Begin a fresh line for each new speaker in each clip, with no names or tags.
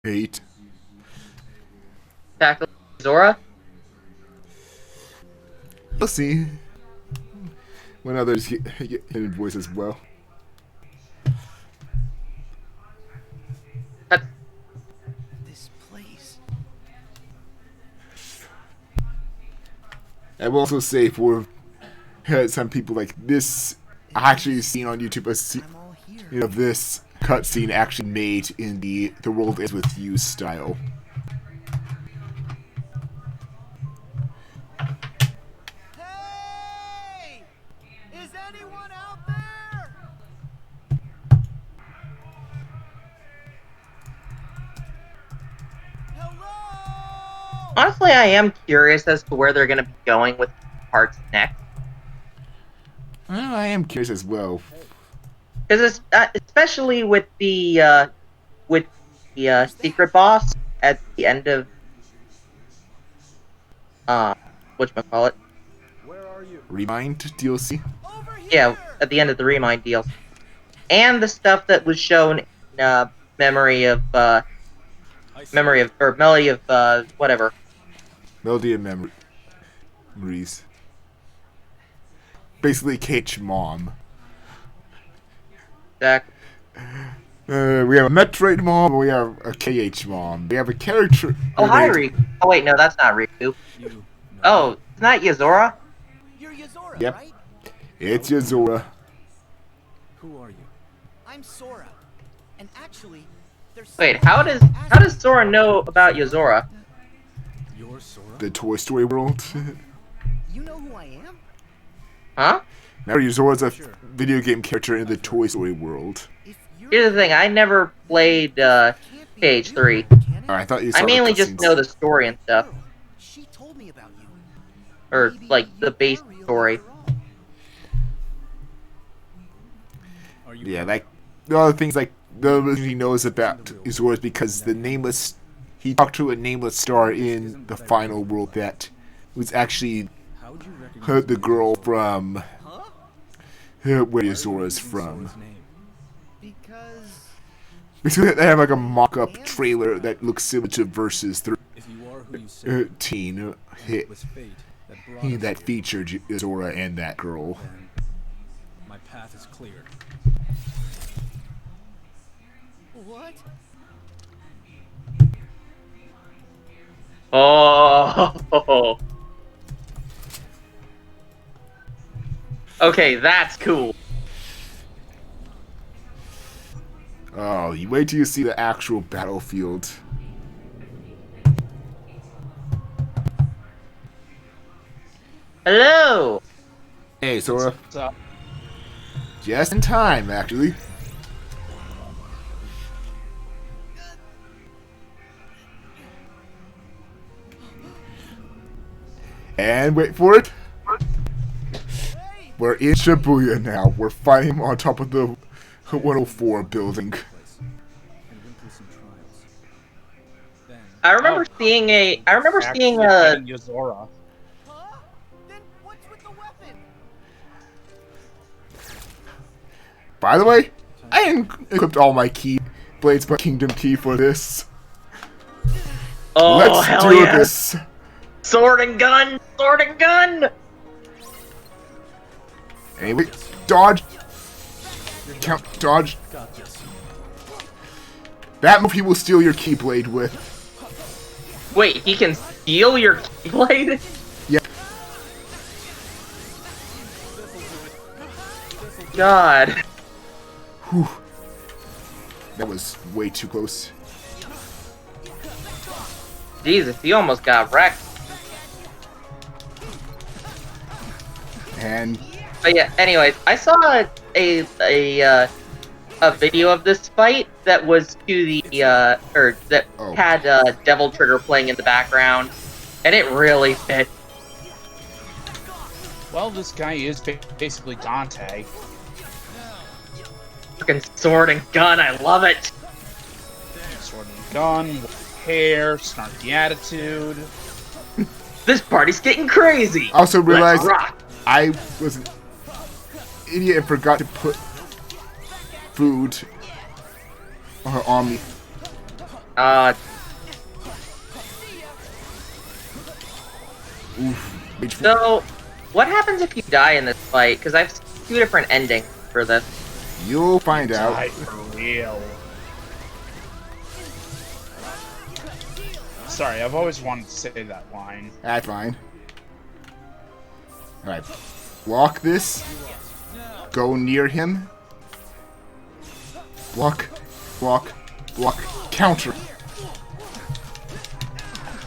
Hate.
Tackle Yozora?
We'll see. When others get in voice as well.
This place.
I will also say for some people like this, I actually seen on YouTube
I'm all here.
this cutscene actually made in the World Is With You style.
Hey! Is anyone out there? Hello!
Honestly, I am curious as to where they're going to be going with parts next.
I am curious as well.
Because especially with the secret boss at the end of whatchamacallit?
Where are you?
Remind DLC?
Over here!
Yeah, at the end of the Remind deal. And the stuff that was shown in Melody of whatever.
Melody of Memories. Basically, Kate's mom.
Zach.
We have a Metroid mom, we have a KH mom. We have a character.
Oh, hi, Riku. Oh, wait, no, that's not Riku. Oh, isn't that Yozora?
You're Yozora,
Yep.
right?
It's Yozora.
Who are you? I'm Sora. And actually, there's
Wait, how does Sora know about Yozora?
You're Sora?
The Toy Story world.
You know who I am?
Huh?
Now Yozora's a video game character in the Toy Story world.
If you're
Here's the thing, I never played KH3.
Oh, I thought you saw
I
the
mainly just
cutscenes.
know the story and stuff.
She told me about you.
Or,
Maybe
like, the
you
base
are real
story.
after all.
Yeah, like the other things like the reason he knows about Yozora is because he talked to a nameless star in the final world that was actually the girl from where Yozora's from.
Because
Because they have like a mock-up trailer that looks similar to Versus
If you are who you say,
13 hit
it was fate that brought us
that
here.
featured Yozora and that girl.
Then my path is clear.
what?
Oh. Okay, that's cool.
Oh, you wait till you see the actual battlefield.
Hello.
Hey, Sora.
What's up?
Just in time, actually. And wait for it. We're in Shibuya now. We're fighting on top of the 104 building.
And went through some trials. Then
I remember seeing a
Yozora.
Huh? Then what's with the weapon?
By the way, I equipped all my Blades but Kingdom Key for this.
Oh,
Let's
hell
do
yeah.
this.
Sword and gun! Sword and gun!
Anyway, dodge. Count, dodge.
got this.
That move he will steal your Keyblade with.
Wait, he can steal your Keyblade?
Yeah.
God.
Whew. That was way too close.
Jesus, he almost got wrecked.
And
But yeah, anyways, I saw a video of this fight that was to the
Oh.
had Devil Trigger playing in the background, and it really fit.
Well, this guy is basically Dante.
Fucking sword and gun, I love it.
Sword and gun, hair, snarky attitude.
This party's getting crazy.
I also realized
Let's rock.
I was an idiot and forgot to put food on me. Oof.
So, what happens if you die in this fight? Because I've seen 2 different endings for this.
You'll find out.
Die for real. Sorry, I've always wanted to say that line.
That's fine. Alright. Block this. Go near him. Block. Block. Block. Counter.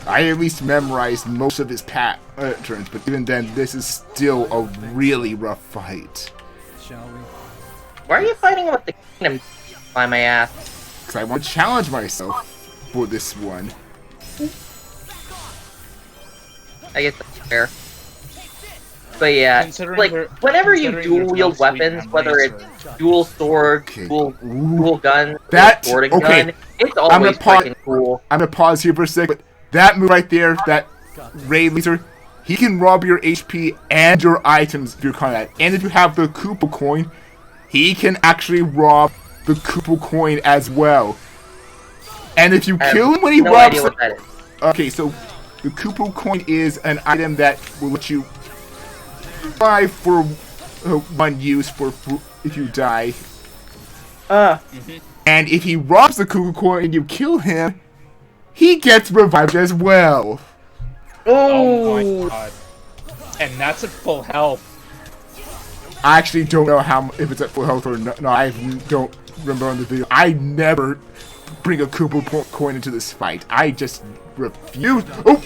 I at least memorized most of his patterns, but even then, this is still a really rough fight.
Shall we?
Why are you fighting with the kingdom, by my ass?
Because I want to challenge myself for this one.
I guess that's fair. But yeah,
Considering
like,
they're-
whenever you
considering
dual
there's
wield
no sweet
weapons, whether
memories
it's dual sword,
Okay.
dual gun,
That-
swording
okay.
gun, it's
gonna
always
pause-
freaking cool.
I'm gonna pause here for a sec, but that move right there, that ray laser, he can rob your HP and your items if you're combat. And if you have the Koopa coin, he can actually rob the Koopa coin as well. And if you
I have
kill him when he
no
robs,
idea what that is.
okay, so the Koopa coin is an item that will let you buy for one use for if you die. And if he robs the Koopa coin and you kill him, he gets revived as well.
Oh my
Oh,
god. And that's at full health.
I actually don't know if it's at full health or not. No, I don't remember on the video. I never bring a Koopa coin into this fight. I just refuse. Oh,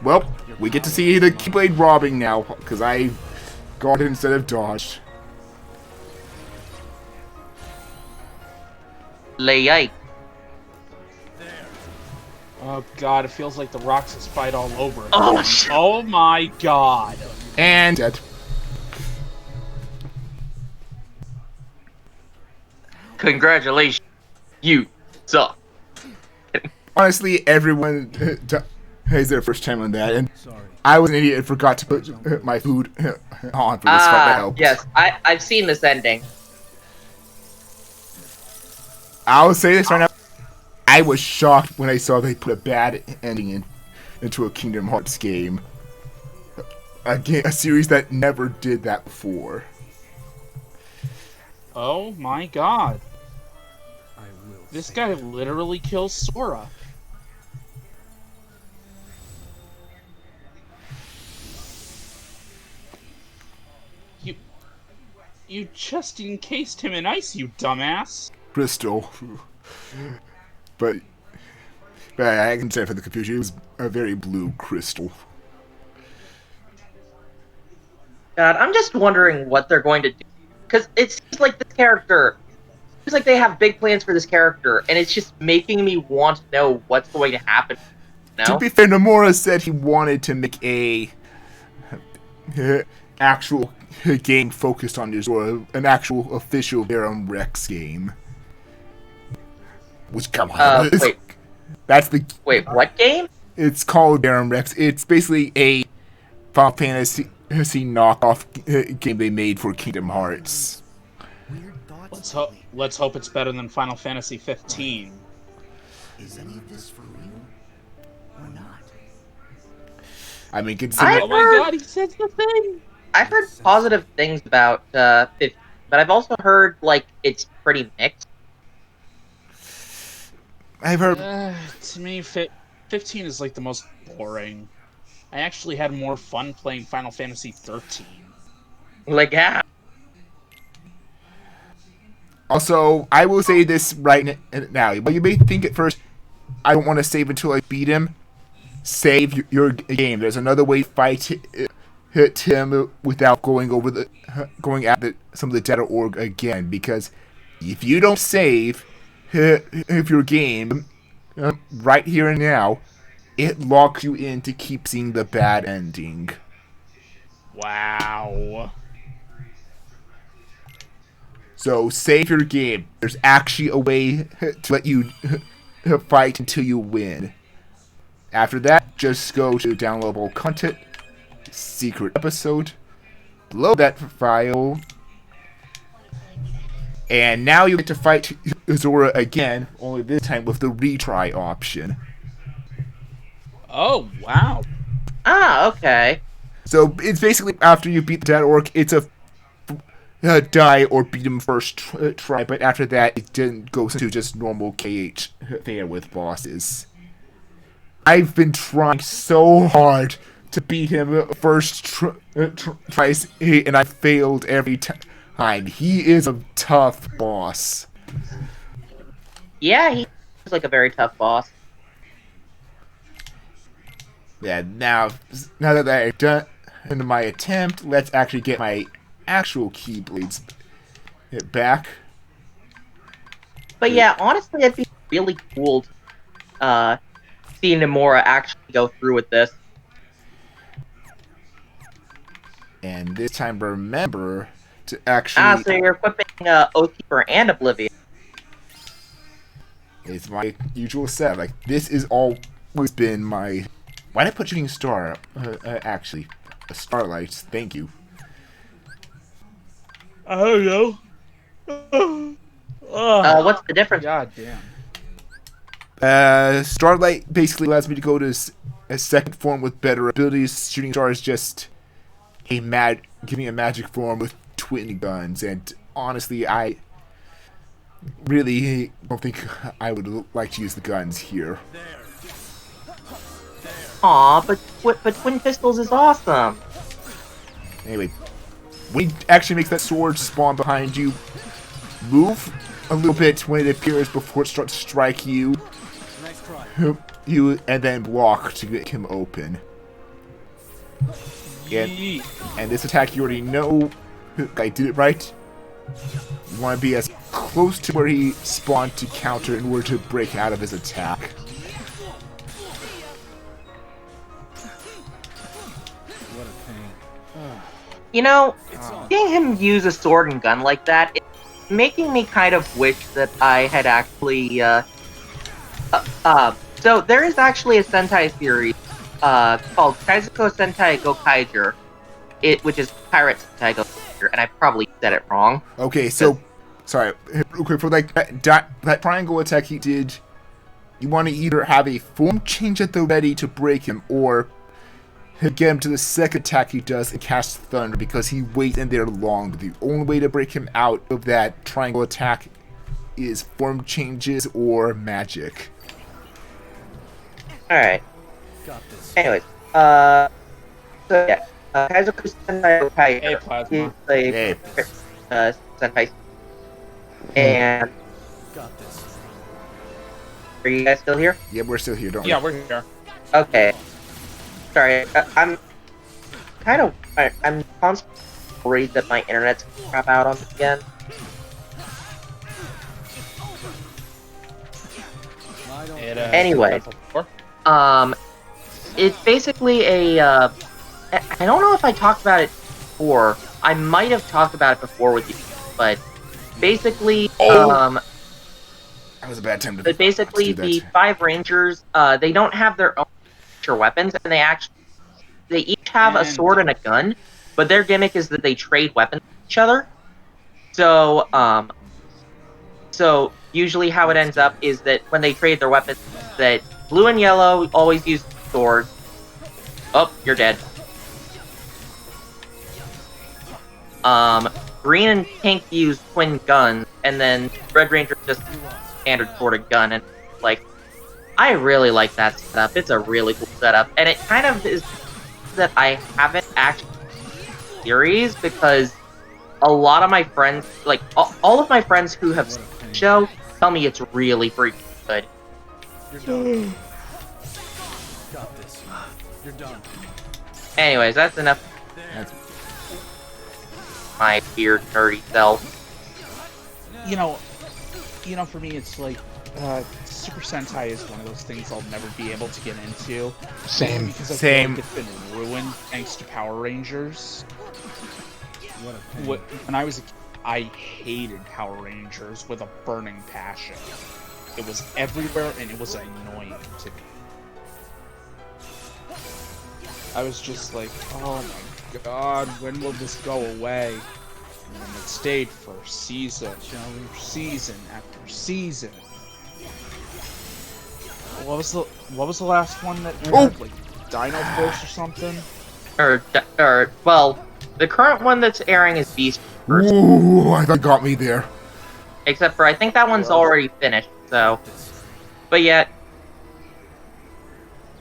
well, we get to see the Keyblade robbing now because I got it instead of dodged.
yikes.
Oh god, it feels like the Roxas fight all over again.
Oh, shit.
Oh my god.
And dead.
Congratulations, you suck.
Honestly, everyone has their first time on that, and
Sorry.
I was an idiot and forgot to put my food on for this fight. That helped.
Yes, I've seen this ending.
I'll say this right now. I was shocked when I saw they put a bad ending into a Kingdom Hearts game. A series that never did that before.
Oh my god.
I will.
This
save
guy
you.
literally kills Sora. You just encased him in ice, you dumbass.
Crystal. but I can say for the confusion, it was a very blue crystal.
God, I'm just wondering what they're going to do. Because it seems like this character... It seems like they have big plans for this character, and it's just making me want to know what's going to happen. You
To
know?
be fair, Nomura said he wanted to make a actual game focused on Yozora, an actual official Verum Rex game. Which, come on,
wait.
that's the.
Wait, what game?
It's called Verum Rex. It's basically a Final Fantasy knockoff game they made for Kingdom Hearts.
Weird thoughts.
Let's hope it's better than Final Fantasy 15.
Is any of this for real or not?
I mean, consider.
I-
Oh my god, he says the thing!
I've heard positive things about 15, but I've also heard, like, it's pretty mixed.
I've heard.
To me, 15 is like the most boring. I actually had more fun playing Final Fantasy 13.
Like, yeah.
Also, I will say this right now. But you may think at first, I don't want to save until I beat him. Save your game. There's another way to fight him without going at some of the data org again. Because if you don't save your game right here and now, it locks you in to keep seeing the bad ending.
Wow.
So save your game. There's actually a way to let you fight until you win. After that, just go to downloadable content, secret episode, load that file, And now you get to fight Yozora again, only this time with the retry option.
Oh, wow.
Ah, okay.
So it's basically after you beat the dead orc, it's a die or beat him first try, but after that it then goes into just normal KH there with bosses. I've been trying so hard to beat him first tries, and I failed every time. He is a tough boss.
Yeah, he seems like a very tough boss.
Yeah, now that I've done my attempt, let's actually get my actual Keyblades back.
But yeah, honestly, it'd be really cool to see Nomura actually go through with this.
And this time, remember to actually.
So you're equipping Oathkeeper and Oblivion.
It's my usual set. Like, this is always been my. Why did I put Shooting Star? Actually, a Starlight. Thank you.
I don't know.
What's the difference?
God damn.
Starlight basically allows me to go to a second form with better abilities. Shooting Star is just giving a magic form with twin guns, and honestly, I really don't think I would like to use the guns here.
Aw, but Twin Pistols is awesome.
Anyway, when he actually makes that sword spawn behind you, move a little bit when it appears before it starts to strike you.
Nice try.
And then block to get him open. And this attack you already know. I did it right. You want to be as close to where he spawned to counter in order to break out of his attack.
What a pain.
You know, seeing him use a sword and gun like that, it's making me kind of wish that I had actually, so there is actually a Sentai series, called Kaizuko Sentai Gokaiger, which is Pirate Sentai Gokaiger, and I probably said it wrong.
Okay, so, sorry, real quick, for like that triangle attack he did, you want to either have a form change at the ready to break him, or get him to the second attack he does and cast Thunder, because he waits in there long. The only way to break him out of that triangle attack is form changes or magic.
Alright.
Got this.
Anyways, so yeah, Kaizoku Sentai
Hey,
Gokaiger
Plasma.
is a Sentai. And
Got this.
are you guys still here?
Yeah, we're still here, don't we?
Yeah, we're here.
Okay. Sorry, I'm constantly worried that my internet's gonna crap out on me again. Anyway. It's basically a, I don't know if I talked about it before. I might have talked about it before with you, but basically,
that was a bad time to.
but basically
do
the
that.
5 Rangers, they don't have their own signature weapons, and they each have a sword and a gun, but their gimmick is that they trade weapons with each other. So, so usually how it ends up is that when they trade their weapons, that blue and yellow always use swords. Oh, you're dead. Green and pink use twin guns, and then Red Ranger just standard sword and gun, and like, I really like that setup. It's a really cool setup, and it kind of is that I haven't actually series because a lot of my friends, like all of my friends who have seen the show, tell me it's really freaking good.
You're done. Got this. You're done.
Anyways, that's enough.
That's-
My weird nerdy self.
You know, for me, it's like Super Sentai is one of those things I'll never be able to get into.
Same.
Because I
Same.
feel like it's been ruined thanks to Power Rangers.
What a pain.
When I was a kid, I hated Power Rangers with a burning passion. It was everywhere, and it was annoying to me. I was just like, oh my god, when will this go away? And it stayed for season after season. What was the last one that aired? Like Dino Force or something?
Well, the current one that's airing is Beast First.
Ooh, I thought got me there.
Except for I think that one's already finished. So, but yet,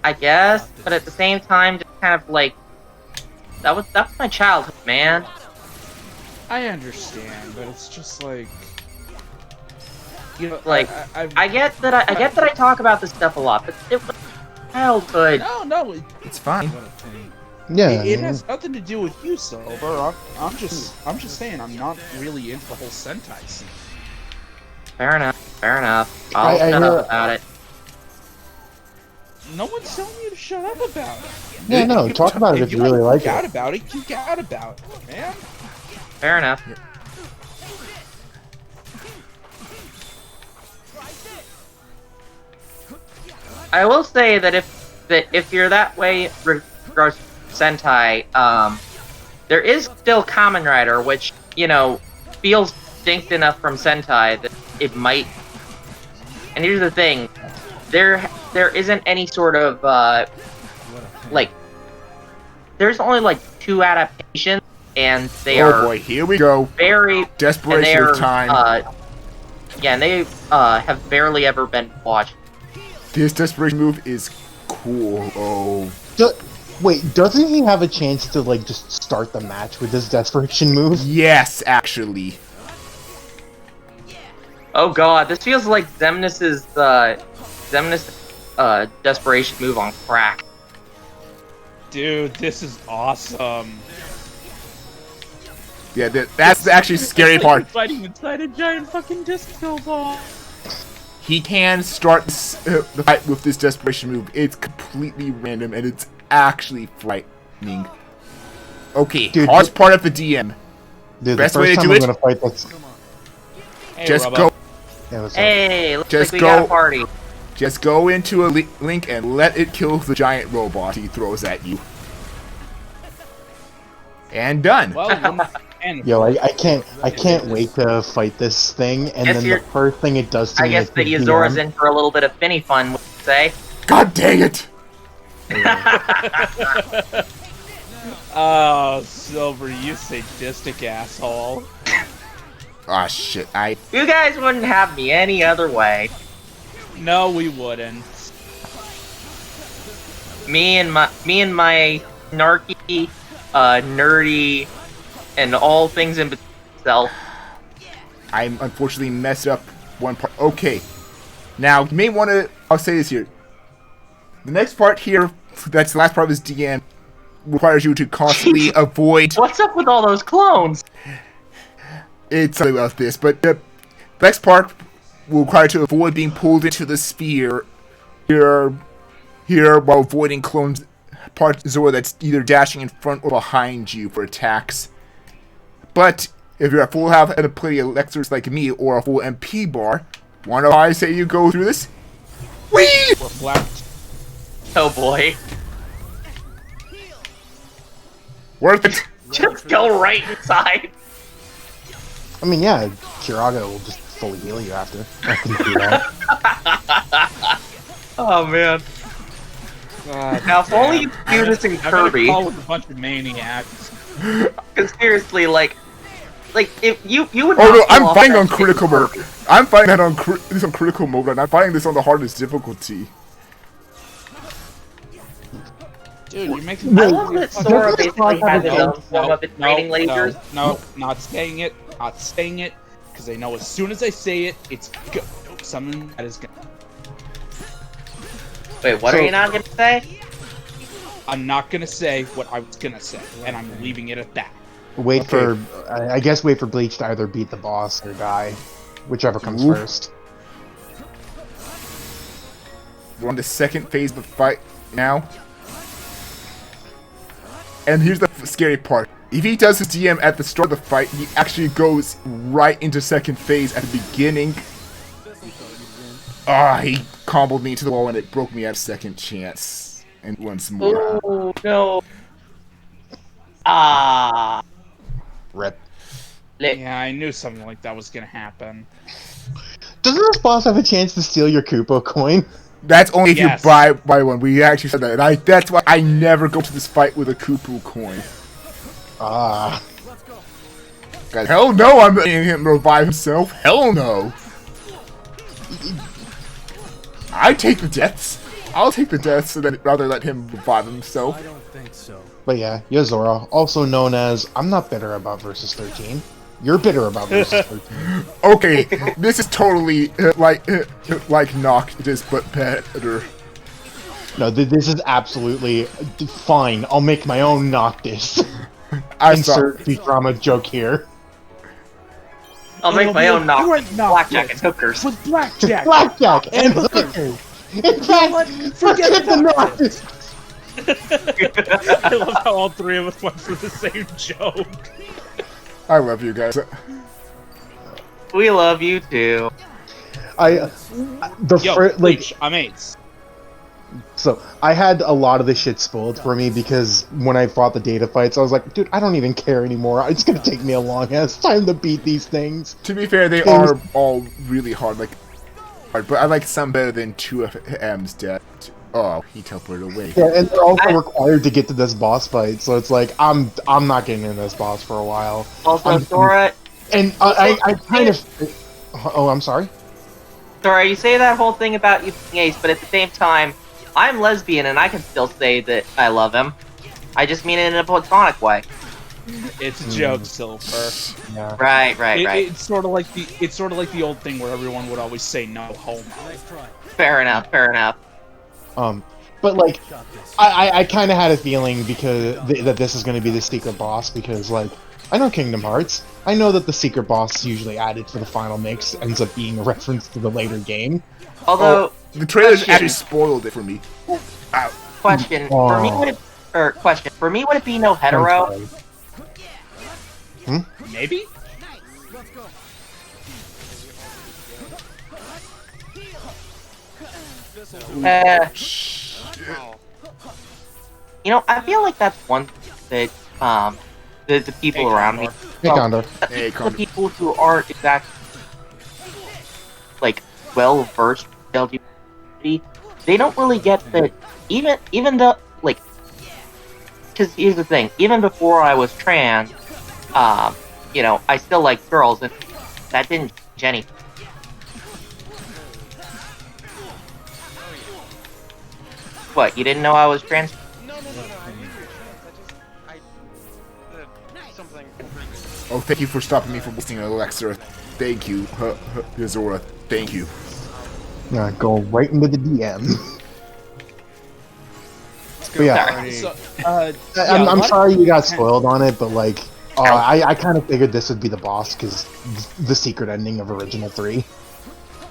I guess. But at the same time, just kind of like that was my childhood, man.
I understand, but it's just like, you know,
Like I get that I talk about this stuff a lot, but it was childhood.
No,
It's fine.
Yeah.
it has nothing to do with you, Silver. I'm just saying I'm not really into the whole Sentai scene.
Fair enough. I'll shut up about it.
No one's telling you to shut up about it.
Yeah, no, talk about it if you really like
geek out
it.
about it, geek out about it, man.
Fair enough. I will say that if you're that way regards to Sentai, there is still Kamen Rider, which, you know, feels distinct enough from Sentai that it might. And here's the thing, there isn't any sort of like, there's only like 2 adaptations, and they are.
Oh boy, here we go.
Very
Desperation of time.
Yeah, and they have barely ever been watched.
This desperation move is cool. Oh.
Wait, doesn't he have a chance to, like, just start the match with this desperation move?
Yes, actually.
Oh god, this feels like Xemnas' desperation move on crack.
Dude, this is awesome.
Yeah, that's the actually scary part.
Fighting inside a giant fucking disco ball.
He can start the fight with this desperation move. It's completely random, and it's actually frightening. Okay,
Dude,
hardest part of the DM.
Dude,
Best
the
way
first
to
time
do
I'm
it?
gonna fight this.
Hey,
Just
Rubba.
go.
Yeah, what's up?
Hey, looks
Just
like we got
go.
a party.
Just go into a link and let it kill the giant robot he throws at you. And done.
Well, and
Yo, I can't wait to fight this thing, and
Guess
then the
you're-
first thing it does to
I
me
guess
is
that
the
Yozora's
DM.
in for a little bit of finny fun, would you say?
God dang it!
oh, Silver, you sadistic asshole.
Ah, shit.
You guys wouldn't have me any other way.
No, we wouldn't.
Me and my snarky, nerdy, and all things in between self.
I'm unfortunately messed up one part. Okay. Now, you may want to... I'll say this here. The next part here, that's the last part of this DM, requires you to constantly avoid...
What's up with all those clones?
It's something about this, but the next part will require you to avoid being pulled into the sphere here while avoiding clones part Zora that's either dashing in front or behind you for attacks. But if you're at full health and a plenty of elixirs like me or a full MP bar, wanna I say you go through this? Whee!
Reflect.
Oh boy.
Worth it.
Just go right inside.
I mean, yeah, Kiraga will just fully heal you after. I can do that.
Oh man. Now if only you could do this in Kirby.
Call with a bunch of maniacs.
Because seriously, like if you would.
Oh no,
not
I'm
pull off
fighting
that
on critical mode.
Kirby.
I'm fighting that on this on critical mode, and I'm fighting this on the hardest difficulty.
Dude, you're making
Wait,
I love that Sora basically has his own form of invading lasers.
No, not saying it. Not saying it. Because I know as soon as I say it, it's go. Something that is gonna.
Wait, what are you not gonna say?
I'm not gonna say what I was gonna say, and I'm leaving it at that.
Wait
Okay.
for, I guess wait for Bleach to either beat the boss or die. Whichever comes
Ooh.
first.
We're on the second phase of the fight now. And here's the scary part. If he does his DM at the start of the fight, he actually goes right into second phase at the beginning. Ah, he comboed me to the wall and it broke me at second chance. And once more.
Oh no. Ah.
Rip.
Yeah, I knew something like that was gonna happen.
Doesn't this boss have a chance to steal your Koopa coin?
That's only if
Yes.
you buy one. We actually said that, and that's why I never go to this fight with a Koopa coin.
Ah.
God, hell no, I'm letting him revive himself. Hell no. I take the deaths. I'll take the deaths and then rather let him revive himself.
I don't think so.
But yeah, Yozora, also known as I'm not bitter about Versus 13. You're bitter about Versus 13.
Okay, this is totally like Noctis, but better.
No, this is absolutely fine. I'll make my own Noctis.
I saw.
Insert Futurama joke here.
I'll make my own knock.
You ain't
Blackjack and hookers.
With blackjack.
Blackjack and hookers. In fact, forget the Noctis.
I love how all three of us went for the same joke.
I love you guys.
We love you too.
Yo, Bleach, I'm AIDS.
So I had a lot of this shit spoiled for me because when I fought the data fights, I was like, dude, I don't even care anymore. It's gonna take me a long ass time to beat these things.
To be fair, they are all really hard. But I like some better than 2FM's death. Oh, he teleported away.
Yeah, and they're also required to get to this boss fight, so it's like I'm not getting in this boss for a while.
Also, Sora.
And I kind of. Oh, I'm sorry.
Sora, you say that whole thing about you being ace, but at the same time, I'm lesbian and I can still say that I love him. I just mean it in a platonic way.
It's a joke, Silver.
Yeah.
Right.
It's sort of like the old thing where everyone would always say no homo.
Fair enough.
But like, I kind of had a feeling because that this is going to be the secret boss because like I know Kingdom Hearts. I know that the secret boss usually added for the final mix ends up being a reference to the later game.
Although
the trailers actually spoiled it for me.
Question for me would it be no hetero?
Maybe.
You know, I feel like that's one that the people around me,
Hey, Condor.
the people who aren't exactly like well versed in LGBT, they don't really get that. Even though like, because here's the thing, even before I was trans, you know, I still like girls, and that didn't change anything. What, you didn't know I was trans?
Oh, thank you for stopping me from wasting an Alexa. Thank you, Yozora. Thank you.
Go right into the DM. But yeah,
So,
I'm sorry you got spoiled on it, but like, I kind of figured this would be the boss because the secret ending of Original 3.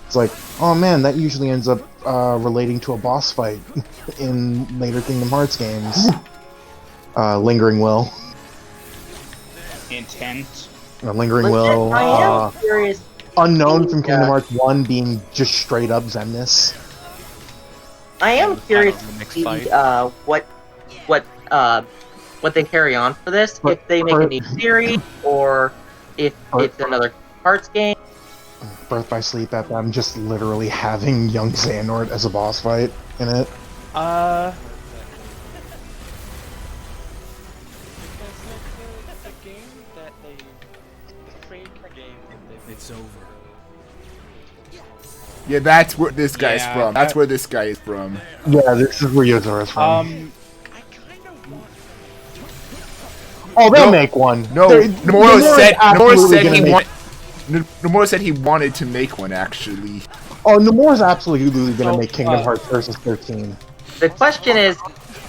It's like, oh man, that usually ends up relating to a boss fight in later Kingdom Hearts games. Lingering Will.
Intent.
Lingering Will.
I am curious.
Unknown from Kingdom Hearts 1 being just straight up Zenmus.
I am curious to see what they carry on for this. If they make a new series, or if it's another Hearts game.
Birth by Sleep FM just literally having young Xehanort as a boss fight in it.
It's over.
Yeah, that's where this guy's from. That's where this guy is from.
Yeah, this is where Yozora's from.
Oh,
they'll make one.
No, Nomura said he wanted to make one, actually.
Oh, Nomura's absolutely gonna make Kingdom Hearts Versus 13.
The question is,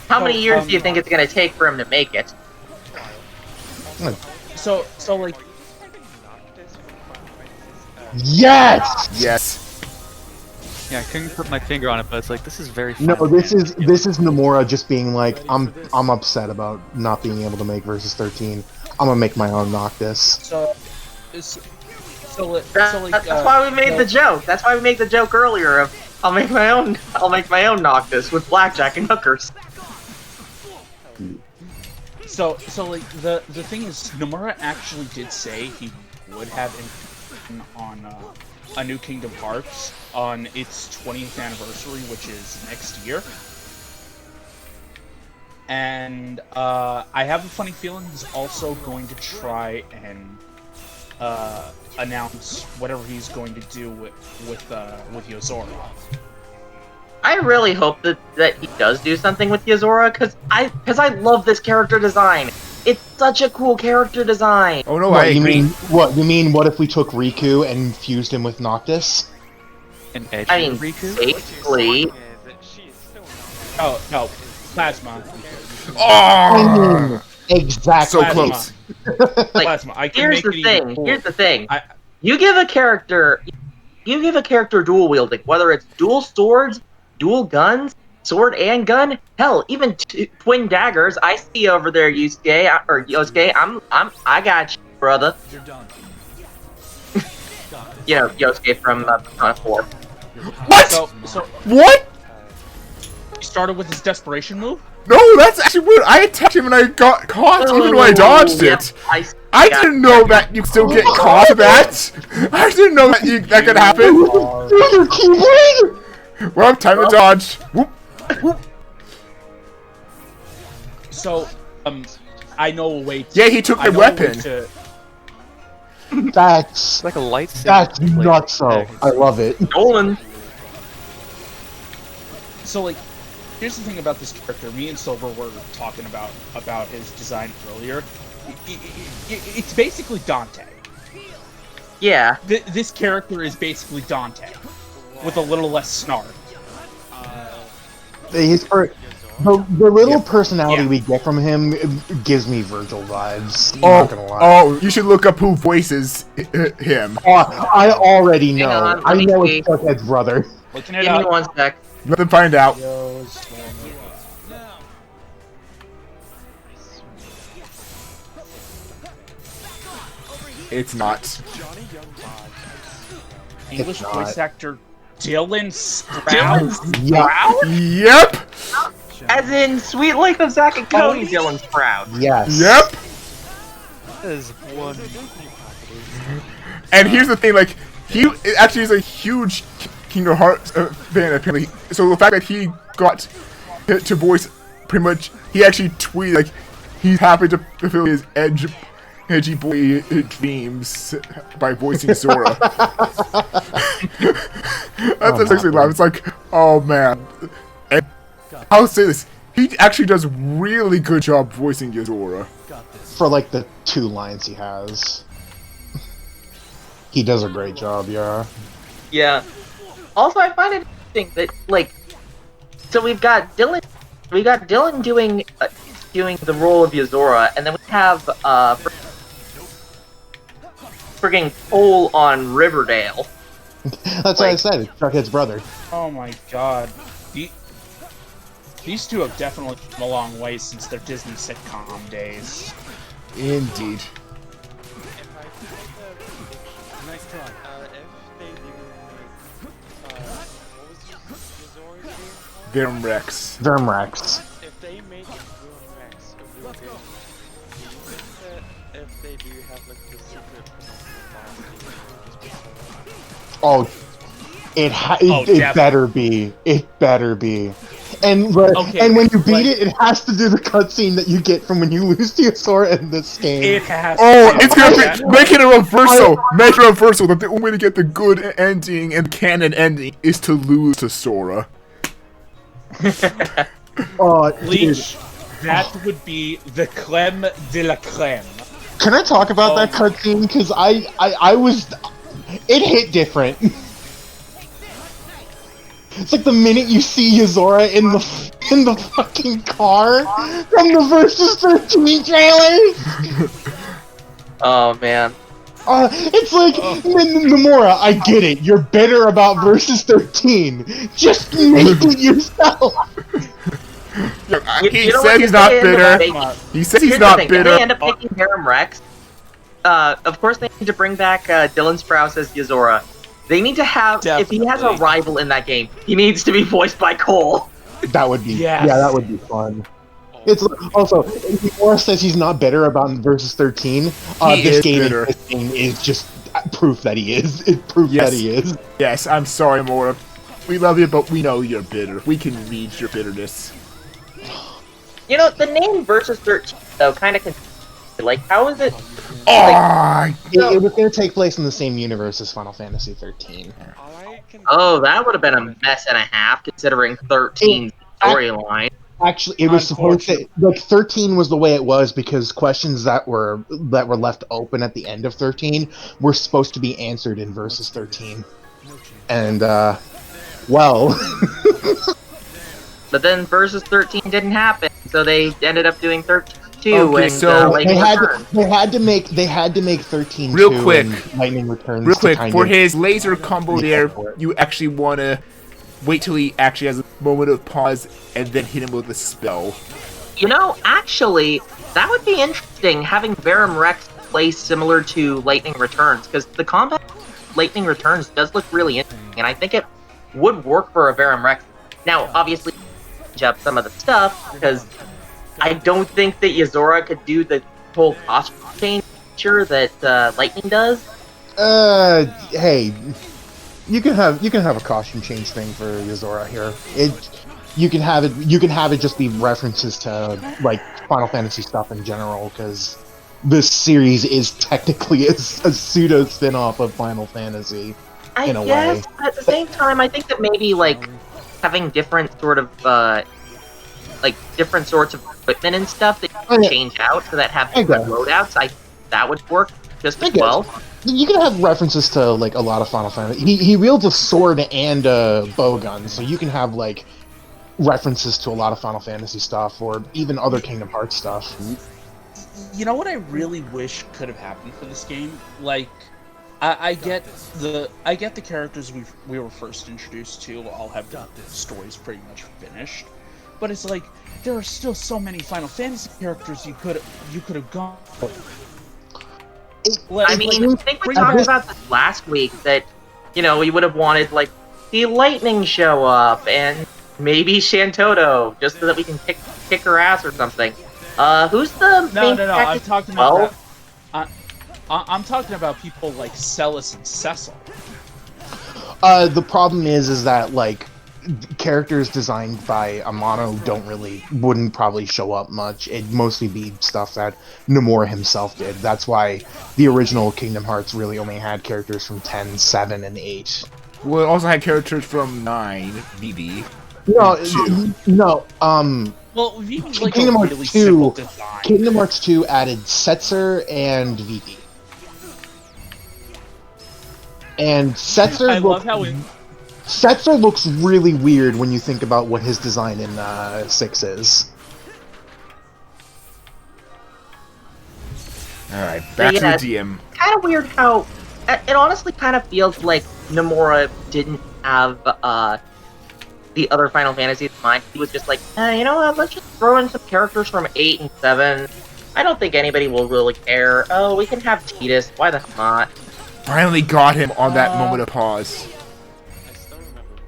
how many years do you think it's going to take for him to make it?
So like.
Yes.
Yes.
Yeah, I couldn't put my finger on it, but it's like this is very fun.
No, this is Nomura just being like, I'm upset about not being able to make Versus 13. I'm gonna make my own Noctis.
That's why we made the joke. That's why we made the joke earlier of I'll make my own Noctis with blackjack and hookers.
So like the thing is, Nomura actually did say would have on A New Kingdom Hearts on its 20th anniversary, which is next year. And I have a funny feeling he's also going to try and announce whatever he's going to do with Yozora.
I really hope that he does do something with Yozora, because I love this character design. It's such a cool character design.
Oh no,
What,
I agree.
You mean what if we took Riku and fused him with Noctis?
An edge
I mean,
Riku?
basically.
Oh no, Plasma.
Oh,
Exactly.
so close.
Like,
Plasma. I can
here's
make
the
it
thing.
even cooler.
Here's the thing.
I-
You give a character dual wielding, whether it's dual swords, dual guns, sword and gun, hell, even twin daggers. I see over there, Yusuke or Yosuke. I got you, brother.
You're done.
You know, Yosuke from Persona 4.
What?
So
What?
he started with his desperation move.
No, that's actually weird. I attacked him and I got caught even though I dodged it. I didn't know that you still get caught that. I didn't know that could happen. Well, time to dodge. Whoop, whoop.
So I know a way.
Yeah, he took
I
the
know a way
weapon.
to-
That's
It's like a lightsaber.
that's
like,
nuts. So
tag.
I love it.
Nolan.
So like, here's the thing about this character. Me and Silver were talking about his design earlier. It's basically Dante.
Yeah.
This character is basically Dante, with a little less snark.
The little personality
Yeah.
we get from him gives me Virgil vibes. I'm
Oh,
not gonna lie.
oh, you should look up who voices him.
I already know.
Hang on,
I
let me
know
see.
it's Chuckhead's brother.
Looking it
Give me
up.
one sec.
Let them find out. It's not.
English
not.
voice actor Dylan Sprout.
Yeah.
Yep.
As in Sweet Life of Zack and Cody, Dylan's proud.
Yes.
Yep.
That is one.
And here's the thing, like, he actually is a huge Kingdom Hearts fan, apparently. So the fact that he got to voice pretty much, he actually tweeted, like, he's happy to fulfill his edgy boy dreams by voicing Zora. That's actually loud. It's like, oh man. And I'll say this, he actually does really good job voicing Yozora.
For like the 2 lines he has. He does a great job, yeah.
Yeah. Also, I find it interesting that, like, so we've got Dylan doing the role of Yozora, and then we have friggin' Cole on Riverdale.
That's what I said. It's Chuckhead's brother.
Oh my god. These two have definitely come a long way since their Disney sitcom days.
Indeed.
Nice try.
Vermrex.
Vermrex.
If they make Max a real game, do you think that if they do have like the secret
Oh, it better be. It better be. And
Okay,
and when you beat
like-
it has to do the cutscene that you get from when you lose to your sword in this game.
It has.
Oh,
to
it's
be
gonna
that.
be, make it a reversal. Make it a reversal. That the only way to get the good ending and canon ending is to lose to Sora.
Oh,
Bleach. That would be the creme de la creme.
Can I talk about that
Oh.
cutscene? Because I was, it hit different. It's like the minute you see Yozora in the fucking car from the Versus 13 trailers.
Oh man.
It's like Nomura. I get it. You're bitter about Versus 13. Just make it yourself.
He
You know
said
what?
he's
If
not
they end
bitter.
up making-
He says he's
Here's
not
the thing,
bitter.
If they end up making Harem Rex, of course they need to bring back Dylan Sprouse as Yozora. They need to have, if he has a
Definitely.
rival in that game, he needs to be voiced by Cole.
That would be
Yes.
yeah, that would be fun. It's also Yozora says he's not bitter about Versus 13.
He
This
is
game
bitter.
is just proof that he is. It's proof
Yes.
that he is.
Yes, I'm sorry, Mora. We love you, but we know you're bitter. We can read your bitterness.
You know, the name Versus 13 though kind of like how is it?
Oh,
It was going to take place in the same universe as Final Fantasy 13.
All I can
Oh, that would have been a mess and a half considering 13's storyline.
Actually, it was supposed to, like, 13 was the way it was because questions that were left open at the end of 13 were supposed to be answered in Versus 13. And well,
But then Versus 13 didn't happen, so they ended up doing 13 2
Okay,
and
so
Lightning
they had
Returns.
to make 13
Real
2
quick.
and Lightning Returns
real
to
quick,
kind
for
of-
his laser combo there,
for it.
you actually want to wait till he actually has a moment of pause and then hit him with a spell.
You know, actually, that would be interesting, having Verum Rex play similar to Lightning Returns, because the combat Lightning Returns does look really interesting, and I think it would work for a Verum Rex. Now, obviously, change up some of the stuff, because I don't think that Yozora could do the whole costume change feature that Lightning does.
Hey, you can have a costume change thing for Yozora here. You can have it just be references to like Final Fantasy stuff in general, because this series is technically a pseudo spin-off of Final Fantasy in a way.
But at the same time, I think that maybe like having different sort of different sorts of equipment and stuff that you can change out so that have different loadouts, that would work just as well.
You can have references to like a lot of Final Fantasy. He wields a sword and a bow gun, so you can have like references to a lot of Final Fantasy stuff or even other Kingdom Hearts stuff.
You know what I really wish could have happened for this game? Like, I get the characters we were first introduced to all have got their stories pretty much finished, but it's like there are still so many Final Fantasy characters you could have gone.
I mean, I think we talked about this last week that, you know, we would have wanted like the Lightning show up and maybe Shantoto just so that we can kick her ass or something. Who's the main
No. I'm talking
about.
I'm talking about people like Celis and Cecil.
The problem is that like characters designed by Amano wouldn't probably show up much. It'd mostly be stuff that Nomura himself did. That's why the original Kingdom Hearts really only had characters from 10, 7, and 8.
Well, it also had characters from 9, BB.
No.
Well, Vivi's like
Kingdom
a
Hearts
really
2.
simple design.
Kingdom Hearts 2 added Setzer and Vivi. And Setzer
I love how it.
Setzer looks really weird when you think about what his design in 6 is.
Alright, back to the DM.
Kind of weird how it honestly kind of feels like Nomura didn't have the other Final Fantasies in mind. He was just like, you know what, let's just throw in some characters from 8 and 7. I don't think anybody will really care. Oh, we can have Tidus. Why the hell not?
Finally got him on that moment of pause.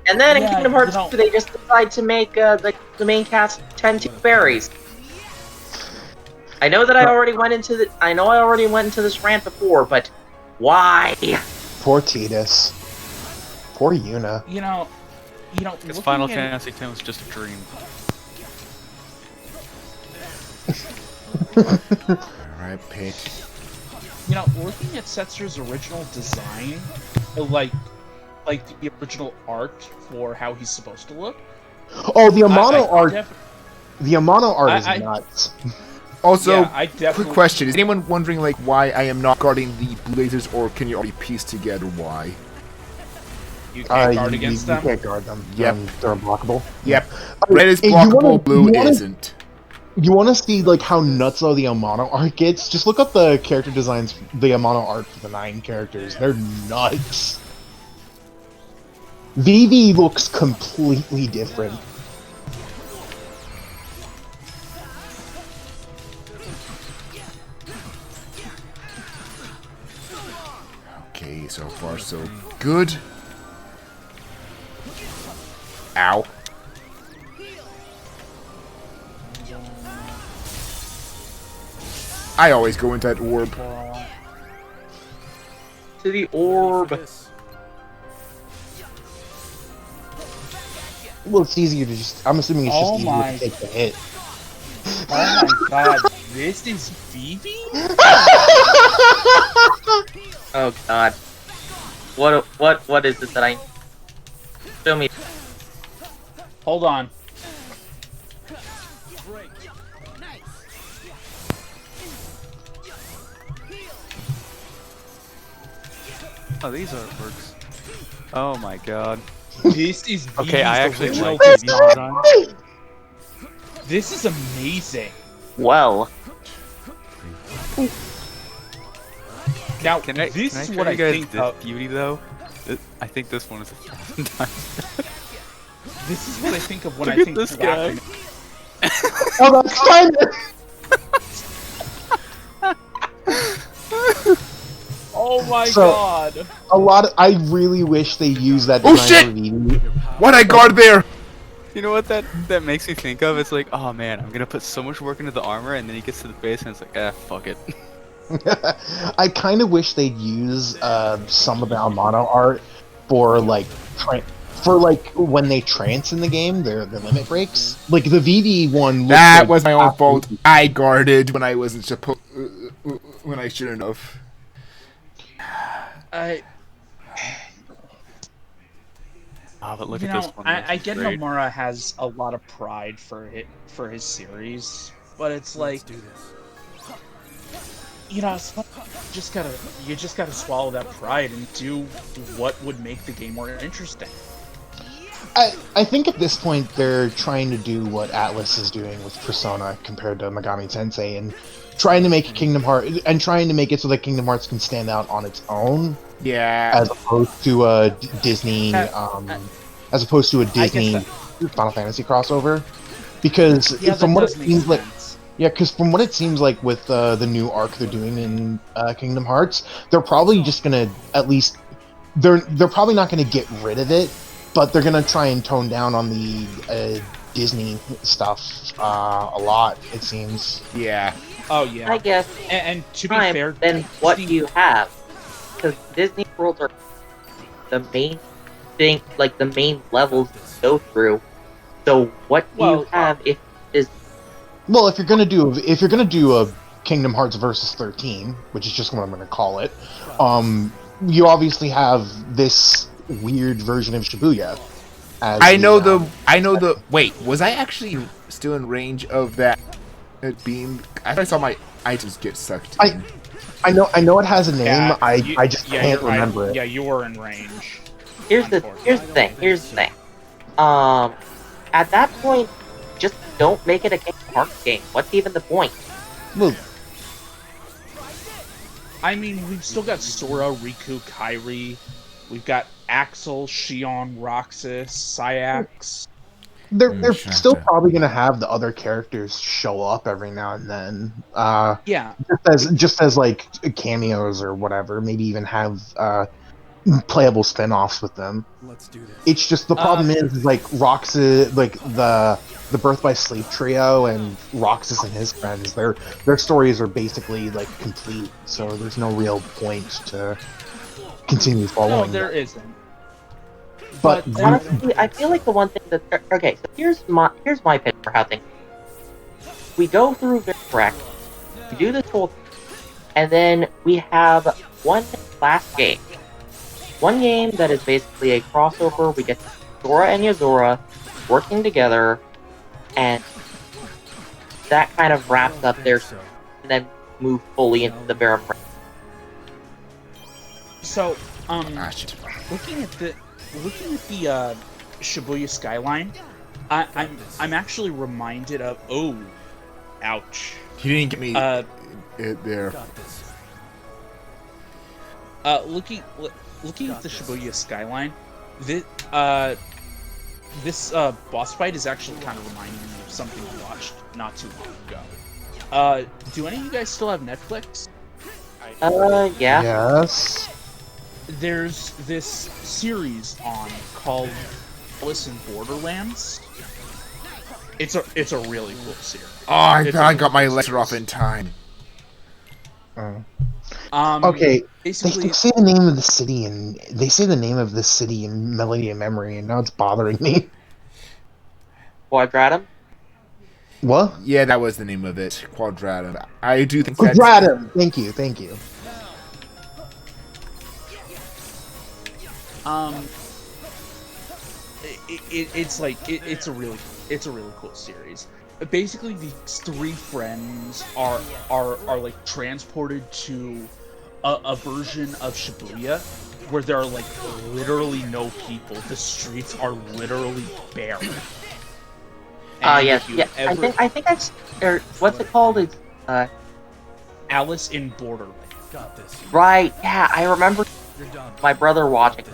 And then in
Yeah,
Kingdom Hearts
you know-
2, they just decide to make the main cast 10 2 berries. I know that I already went into this rant before, but why?
Poor Tidus. Poor Yuna.
You know.
Because Final Fantasy X was just a dream.
Alright, Pete.
You know, looking at Setzer's original design, like the original art for how he's supposed to look.
Oh, the Amano art.
def-
The Amano art is
I-
nuts.
Also,
Yeah, I definitely-
quick question. Is anyone wondering, like, why I am not guarding the blue lasers, or can you already piece together why?
You can't guard against
You
them.
can't guard them.
Yep.
They're unblockable.
Yep. Red is
Hey, you
blockable,
wanna-
blue
you wanna-
isn't.
You want to see like how nutso the Amano art gets? Just look up the character designs, the Amano art for the 9 characters. They're nuts. Vivi looks completely different.
Okay, so far so good. Ow. I always go into that orb.
To the orb.
Well, it's easier to just. I'm assuming it's just easier to take the hit.
Oh my god, this is Vivi?
Oh god. What is it that I... Show me.
Hold on.
Oh, these artworks. Oh my god.
This is Vivi's
Okay, I actually
original
like
design.
Vivi's design.
This is amazing.
Well.
Now,
Can I
this is
show
what
you
I
guys
think
this
of.
beauty though? I think this one is 1,000 times.
This is what I think of when
Look
I
at
think
this
Black
guy.
Oh, that's kind of.
Oh my
So-
god.
A lot. I really wish they used that
Oh,
design
shit!
for Vivi.
What I guard there?
You know what that makes me think of? It's like, oh man, I'm gonna put so much work into the armor, and then he gets to the base, and it's like, fuck it.
I kind of wish they'd use some of the Amano art for like when they trance in the game, their limit breaks. Like the VD one. Looks
That
like
was my own fault. I guarded when I wasn't supposed. When I shouldn't have.
But look
You
at
know,
this one.
I
This is
get
great.
Nomura has a lot of pride for his series, but it's like, you know, you just gotta swallow that pride and do what would make the game more interesting.
I think at this point they're trying to do what Atlas is doing with Persona compared to Megami Tensei, and trying to make Kingdom Hearts and trying to make it so that Kingdom Hearts can stand out on its own,
Yeah.
as opposed to a Disney, as opposed to a Disney Final Fantasy crossover. Because from what it seems like, from what it seems like with the new arc they're doing in Kingdom Hearts, they're probably just gonna they're probably not gonna get rid of it, but they're gonna try and tone down on the Disney stuff a lot. It seems.
Yeah.
Oh yeah.
I guess.
And to be
Time,
fair,
then what do you have? Because Disney worlds are the main thing, like the main levels to go through. So what do you have if is?
Well, if you're gonna do a Kingdom Hearts versus 13, which is just what I'm gonna call it, you obviously have this weird version of Shibuya.
I know the. Wait, was I actually still in range of that beam? I thought I saw my items get sucked in.
I know it has a name.
Yeah,
I just can't remember it.
Yeah, you were in range.
Here's the thing. At that point, just don't make it a Kingdom Hearts game. What's even the point?
Well,
I mean, we've still got Sora, Riku, Kairi. We've got Axel, Shion, Roxas, Syax.
they're still probably gonna have the other characters show up every now and then.
Yeah.
Just as like cameos or whatever. Maybe even have playable spin-offs with them.
Let's do this.
It's just the problem is like Roxas, like the Birth by Sleep trio and Roxas and his friends. Their stories are basically like complete, so there's no real point to continue following.
No, there
them.
isn't.
But
Honestly, I feel like the one thing that okay, so here's my pitch for how things. We go through Victorek, we do this whole thing, and then we have one last game. One game that is basically a crossover. We get Sora and Yozora working together, and that kind of wraps up their story, and then move fully into the Baron.
So, looking at the Shibuya skyline, I'm actually reminded of ouch.
You didn't get me it there.
Looking at the Shibuya skyline, this boss fight is actually kind of reminding me of something I watched not too long ago. Do any of you guys still have Netflix?
Yeah.
Yes.
There's this series on called Alice in Borderlands. It's a really cool series.
Oh, I got my lecture off in time.
Okay,
Basically,
they say the name of the city and they say the name of the city in Melody of Memory, and now it's bothering me.
Quadratum?
What?
Yeah, that was the name of it. Quadratum. I do think that's...
Quadratum. Thank you.
it's a really cool series. Basically, these three friends are like transported to a version of Shibuya where there are like literally no people. The streets are literally bare.
Yes, yeah. I think that's what's it called? It's
Alice in Borderland.
right. Yeah, I remember my brother watching.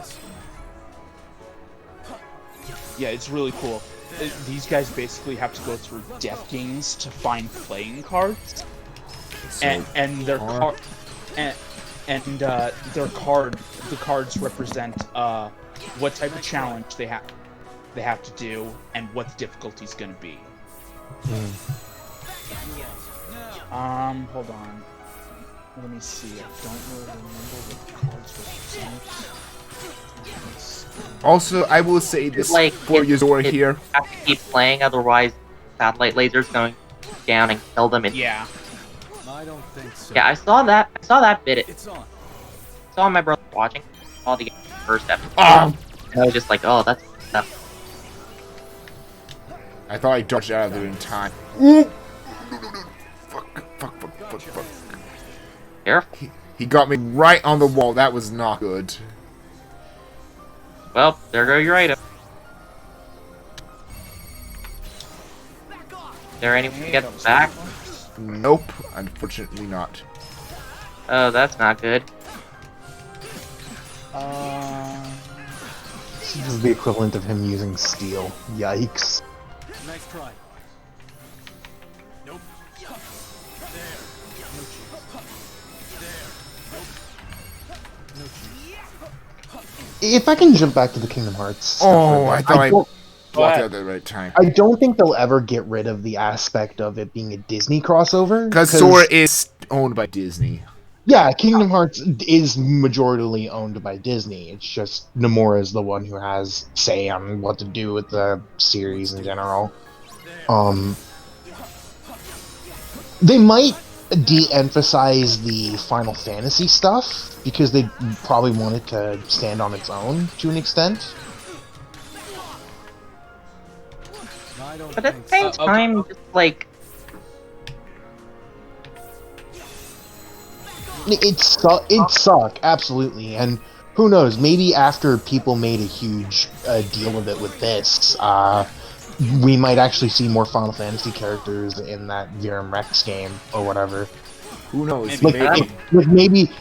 Yeah, it's really cool. These guys basically have to go through death games to find playing cards, and their the cards represent what type of challenge they have to do and what the difficulty's going to be. Hold on. Let me see. I don't really remember what the cards represent.
Also, I will say this
Like,
for Yozora here.
You have to keep playing, otherwise satellite lasers going down and kill them.
Yeah.
I don't think so.
Yeah, I saw that. I saw that bit.
It's on.
I saw my brother watching. Saw the first episode.
Ah!
And I was just like, oh, that's stuff.
I thought I dodged out of there in time. Ooh! Fuck.
Careful.
He got me right on the wall. That was not good.
Well, there go your item. Is there any way to get them back?
Nope, unfortunately not.
Oh, that's not good.
This is the equivalent of him using steel. Yikes.
Nice try. Nope. There. No chance. There. Nope. No chance.
If I can jump back to the Kingdom Hearts stuff
Oh,
for a
I
bit,
thought I
don't-
blocked out at the right time.
I don't think they'll ever get rid of the aspect of it being a Disney crossover.
Because Sora is owned by Disney.
Yeah, Kingdom Hearts is majoritarily owned by Disney. It's just Nomura is the one who has say on what to do with the series in general. They might de-emphasize the Final Fantasy stuff because they probably want it to stand on its own to an extent.
I don't
But at
think
the same
so.
time, just like,
It suck, absolutely, and who knows? Maybe after people made a huge deal of it with this, we might actually see more Final Fantasy characters in that Virum Rex game or whatever.
Who knows?
Maybe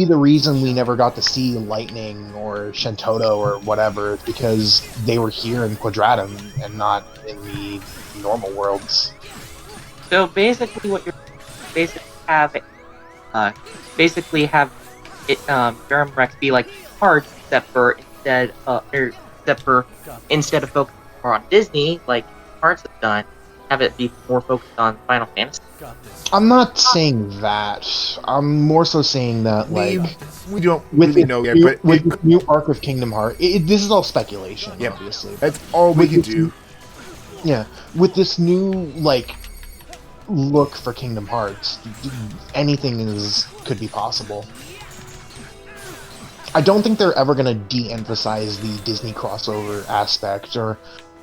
the reason we never got to see Lightning or Shentoto or whatever is because they were here in Quadratum and not in the normal worlds.
so basically what you're basically have it Durham Rex be like cards, except for instead of focusing more on Disney, like cards have done, have it be more focused on Final Fantasy.
Got this.
I'm not saying that. I'm more so saying that, like,
We don't
with
really
the
know yet,
new,
but
with the new arc of Kingdom Hearts, this is all speculation,
Yep.
obviously.
that's all we
With
can
this
do.
Yeah, with this new like look for Kingdom Hearts, anything could be possible. I don't think they're ever gonna de-emphasize the Disney crossover aspect, or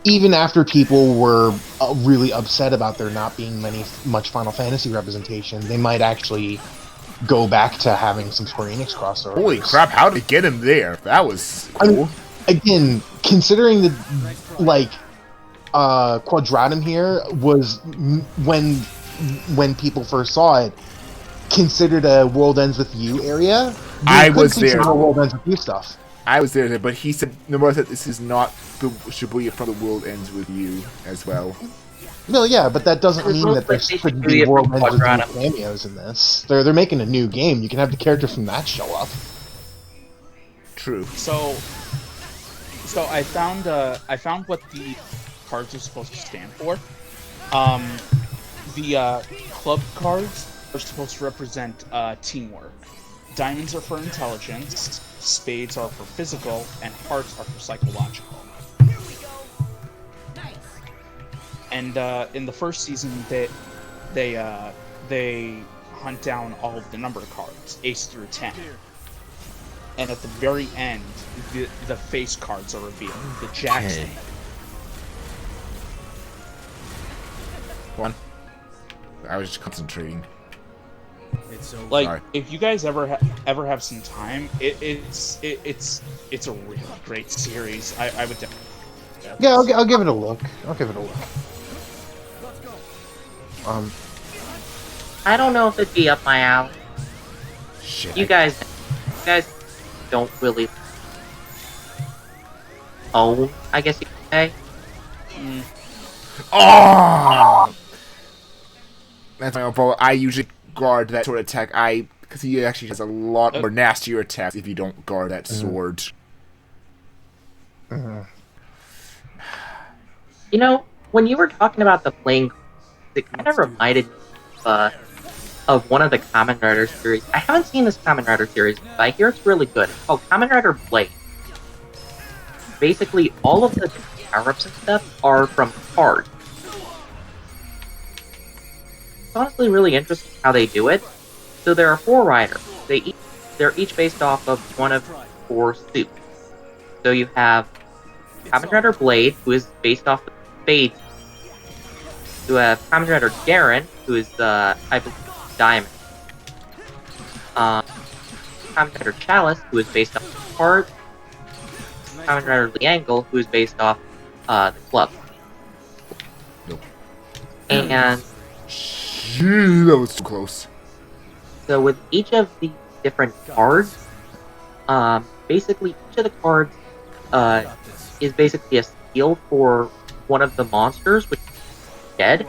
even after people were really upset about there not being much Final Fantasy representation, they might actually go back to having some Square Enix crossovers.
Holy crap, how did they get him there? That was
I mean,
cool.
again, considering the like Quadratum here was when people first saw it considered a World Ends With You area.
I
could
was
see
there.
some more World Ends With You stuff.
I was there, but he said, Nomura said this is not the Shibuya from The World Ends With You as well.
No, yeah, but that doesn't
It
mean
looks
that there
like they
couldn't
should do
be
it
World
from
Ends With You
Quadratum.
cameos in this. They're making a new game. You can have the characters from that show up.
True.
So I found what the cards are supposed to stand for. The club cards are supposed to represent teamwork. Diamonds are for intelligence, spades are for physical, and hearts are for psychological.
Here we go. Nice.
And in the first season, they hunt down all of the number cards, ace through 10. And at the very end, the face cards are revealed. The jacks.
Okay. One. I was just concentrating.
It's so
Like,
Sorry.
if you guys ever have some time, it's a really great series. I would definitely.
Yeah, I'll give it a look. I'll give it a look.
I don't know if it'd be up my alley.
Shit.
You guys don't really own, I guess you could say.
Oh! That's my own fault. I usually guard that sword attack. Because he actually has a lot more nastier attacks if you don't guard that sword.
You know, when you were talking about the playing, it kind of reminded me of one of the Kamen Rider series. I haven't seen this Kamen Rider series, but I hear it's really good. It's called Kamen Rider Blade. Basically, all of the power-ups and stuff are from cards. It's honestly really interesting how they do it. So there are 4 riders. They're each based off of one of 4 suits. So you have Kamen Rider Blade, who is based off of Spades. You have Kamen Rider Garen, who is, I believe, Diamond. Kamen Rider Chalice, who is based off of Cards. Kamen Rider Liangle, who is based off the club.
Nope.
And
Gee, that was too close.
so with each of the different cards, basically each of the cards is basically a skill for one of the monsters, which is dead.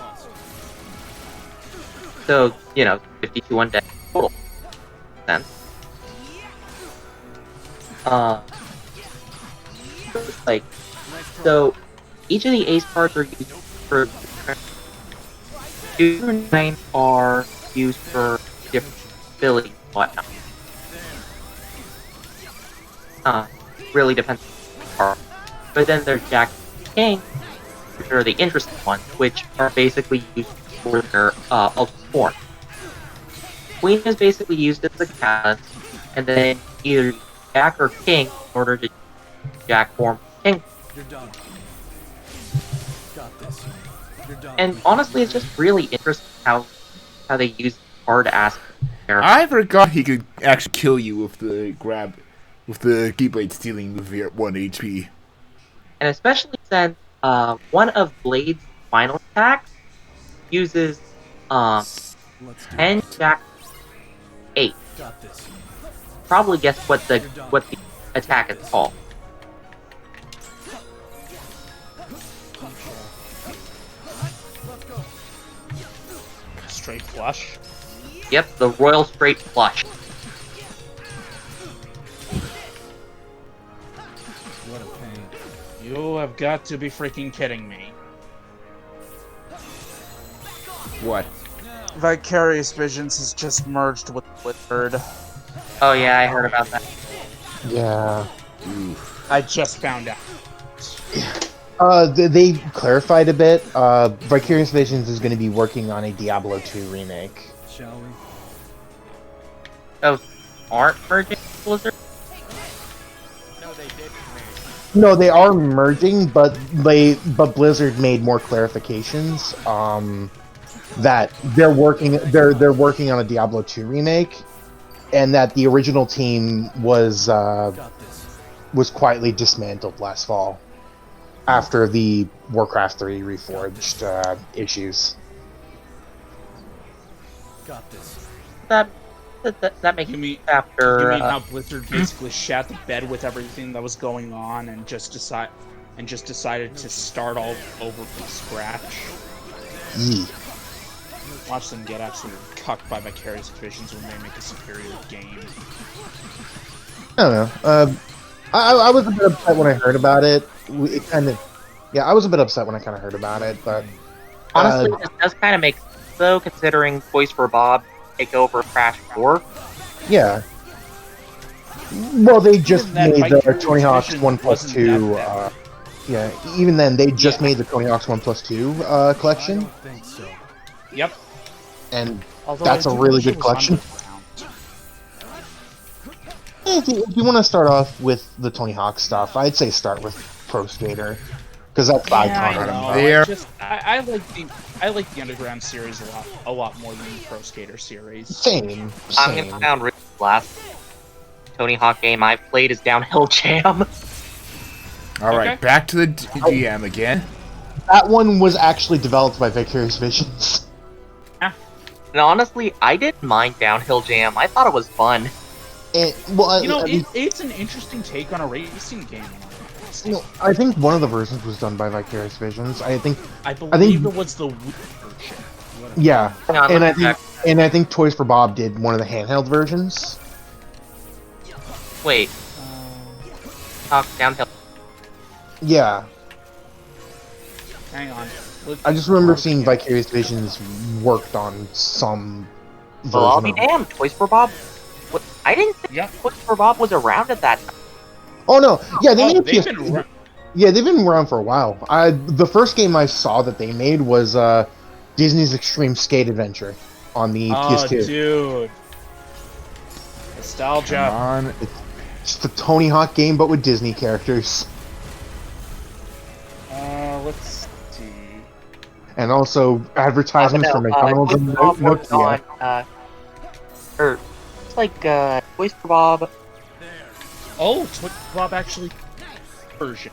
So, 52 undead total. Sense. So each of the ace cards are used for 2 through 9 are used for different abilities and whatnot. Really depends on the card. But then there's Jack and King, which are the interesting ones, which are basically used for their ultimate form. Queen is basically used as the catalyst, and then either Jack or King in order to Jack form King.
You're done. Got this. You're done.
And honestly, it's just really interesting how they use the card aspect there.
I forgot he could actually kill you with the Keyblade stealing move here at 1 HP.
And especially since one of Blade's final attacks uses
Let's do
10
it.
Jack 8.
Got this.
Probably guess what the attack is called.
Straight flush.
Yep, the Royal Straight Flush.
What a pain.
You have got to be freaking kidding me.
What?
Vicarious Visions has just merged with Blizzard.
Oh yeah, I heard about that.
Yeah.
I just found out.
They clarified a bit. Vicarious Visions is going to be working on a Diablo 2 remake.
Shall we?
Oh, aren't merging Blizzard?
No, they did merge.
No, they are merging, but Blizzard made more clarifications. That they're working on a Diablo 2 remake, and that the original team was quietly dismantled last fall after the Warcraft 3 Reforged issues.
Got this.
That makes
You mean
after
you mean how Blizzard basically shat the bed with everything that was going on and just decided to start all over from scratch?
Yee.
Watch them get absolutely cucked by Vicarious Visions when they make a superior game.
I don't know. I was a bit upset when I heard about it. I was a bit upset when I kind of heard about it, but
honestly, this does kind of make sense though, considering Voice for Bob take over Crash 4.
Yeah. Well, they just
Even then,
made the
Vicarious
Tony Hawk's
Visions
1 plus
wasn't
2.
that bad.
Yeah, even then, they just
Yeah.
made the Tony Hawk's 1 plus 2 collection,
think so.
Yep.
and
Although
that's
I
a
do
really
wish it
good
was
collection.
underground.
If you want to start off with the Tony Hawk stuff, I'd say start with Pro Skater, because that's
Yeah, I
iconic.
know.
There.
I like the Underground series a lot more than the Pro Skater series.
Same.
I'm gonna sound really last Tony Hawk game I've played is Downhill Jam.
All right,
Okay.
back to the GM again.
That one was actually developed by Vicarious Visions.
And honestly, I didn't mind Downhill Jam. I thought it was fun.
And, well,
You know,
I mean,
it's an interesting take on a racing game.
I think one of the versions was done by Vicarious Visions. I
believe it was the Wii version.
yeah,
Hang on,
and
let me
I think Toys for Bob did one of the handheld versions.
Wait, Hawk Downhill.
Yeah,
Hang on.
I just remember seeing Vicarious Visions worked on some version.
Well, I'll be
of it.
damned. Toys for Bob. What? I didn't think
Yeah.
Toys for Bob was around at that time.
Oh no, yeah, they made a
they've
PS.
been around.
Yeah, they've been around for a while. The first game I saw that they made was Disney's Extreme Skate Adventure on the
Oh,
PS2.
dude.
Come
Nostalgia.
on.
It's the Tony Hawk game, but with Disney characters,
Let's see.
and also advertisements for McDonald's
Toys
and
for Bob worked
Nokia.
on, or it's like Toys for Bob.
Oh, Toy Bob actually version.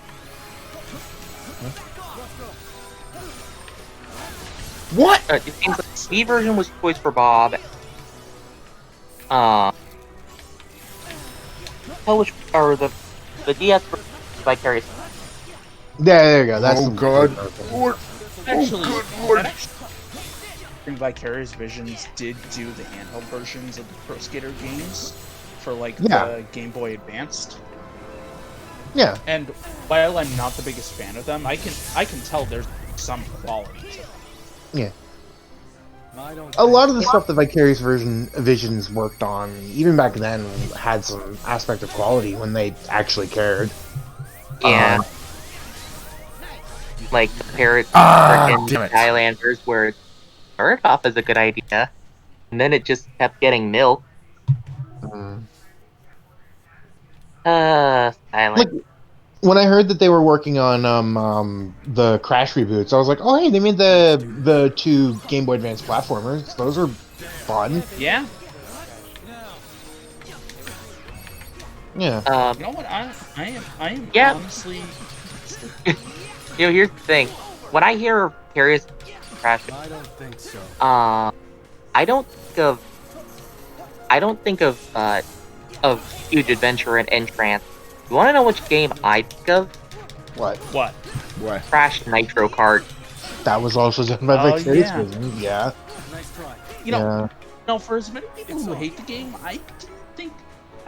What?
It seems like the Wii version was Toys for Bob. Or the DS version was Vicarious.
Yeah, there you go. That's
Oh
the
god.
version.
Lord.
Actually,
good lord.
that actually, Vicarious Visions did do the handheld versions of the Pro Skater games for like
Yeah.
the Game Boy Advanced.
Yeah,
And while I'm not the biggest fan of them, I can tell there's some quality to them.
yeah.
I don't
A lot of the stuff that Vicarious Visions worked on, even back then, had some aspect of quality when they actually cared.
Yeah. Like the Parrot
Damn
frickin'
it.
Skylanders, where started off as a good idea, and then it just kept getting milk. Skylanders.
Like, when I heard that they were working on the Crash reboots, I was like, oh hey, they made the two Game Boy Advance platformers. Those are fun.
Yeah.
Yeah.
You know what? I am
Yeah.
honestly.
You know, here's the thing. When I hear Vicarious Crash,
I don't think so.
I don't think of Huge Adventure and Entrance. You want to know which game I think of?
What?
What?
What?
Crash Nitro Kart.
That was also done by
Oh,
Vicarious
yeah.
Visions. Yeah.
Nice try.
You know,
Yeah.
no. For as many people who hate the game, I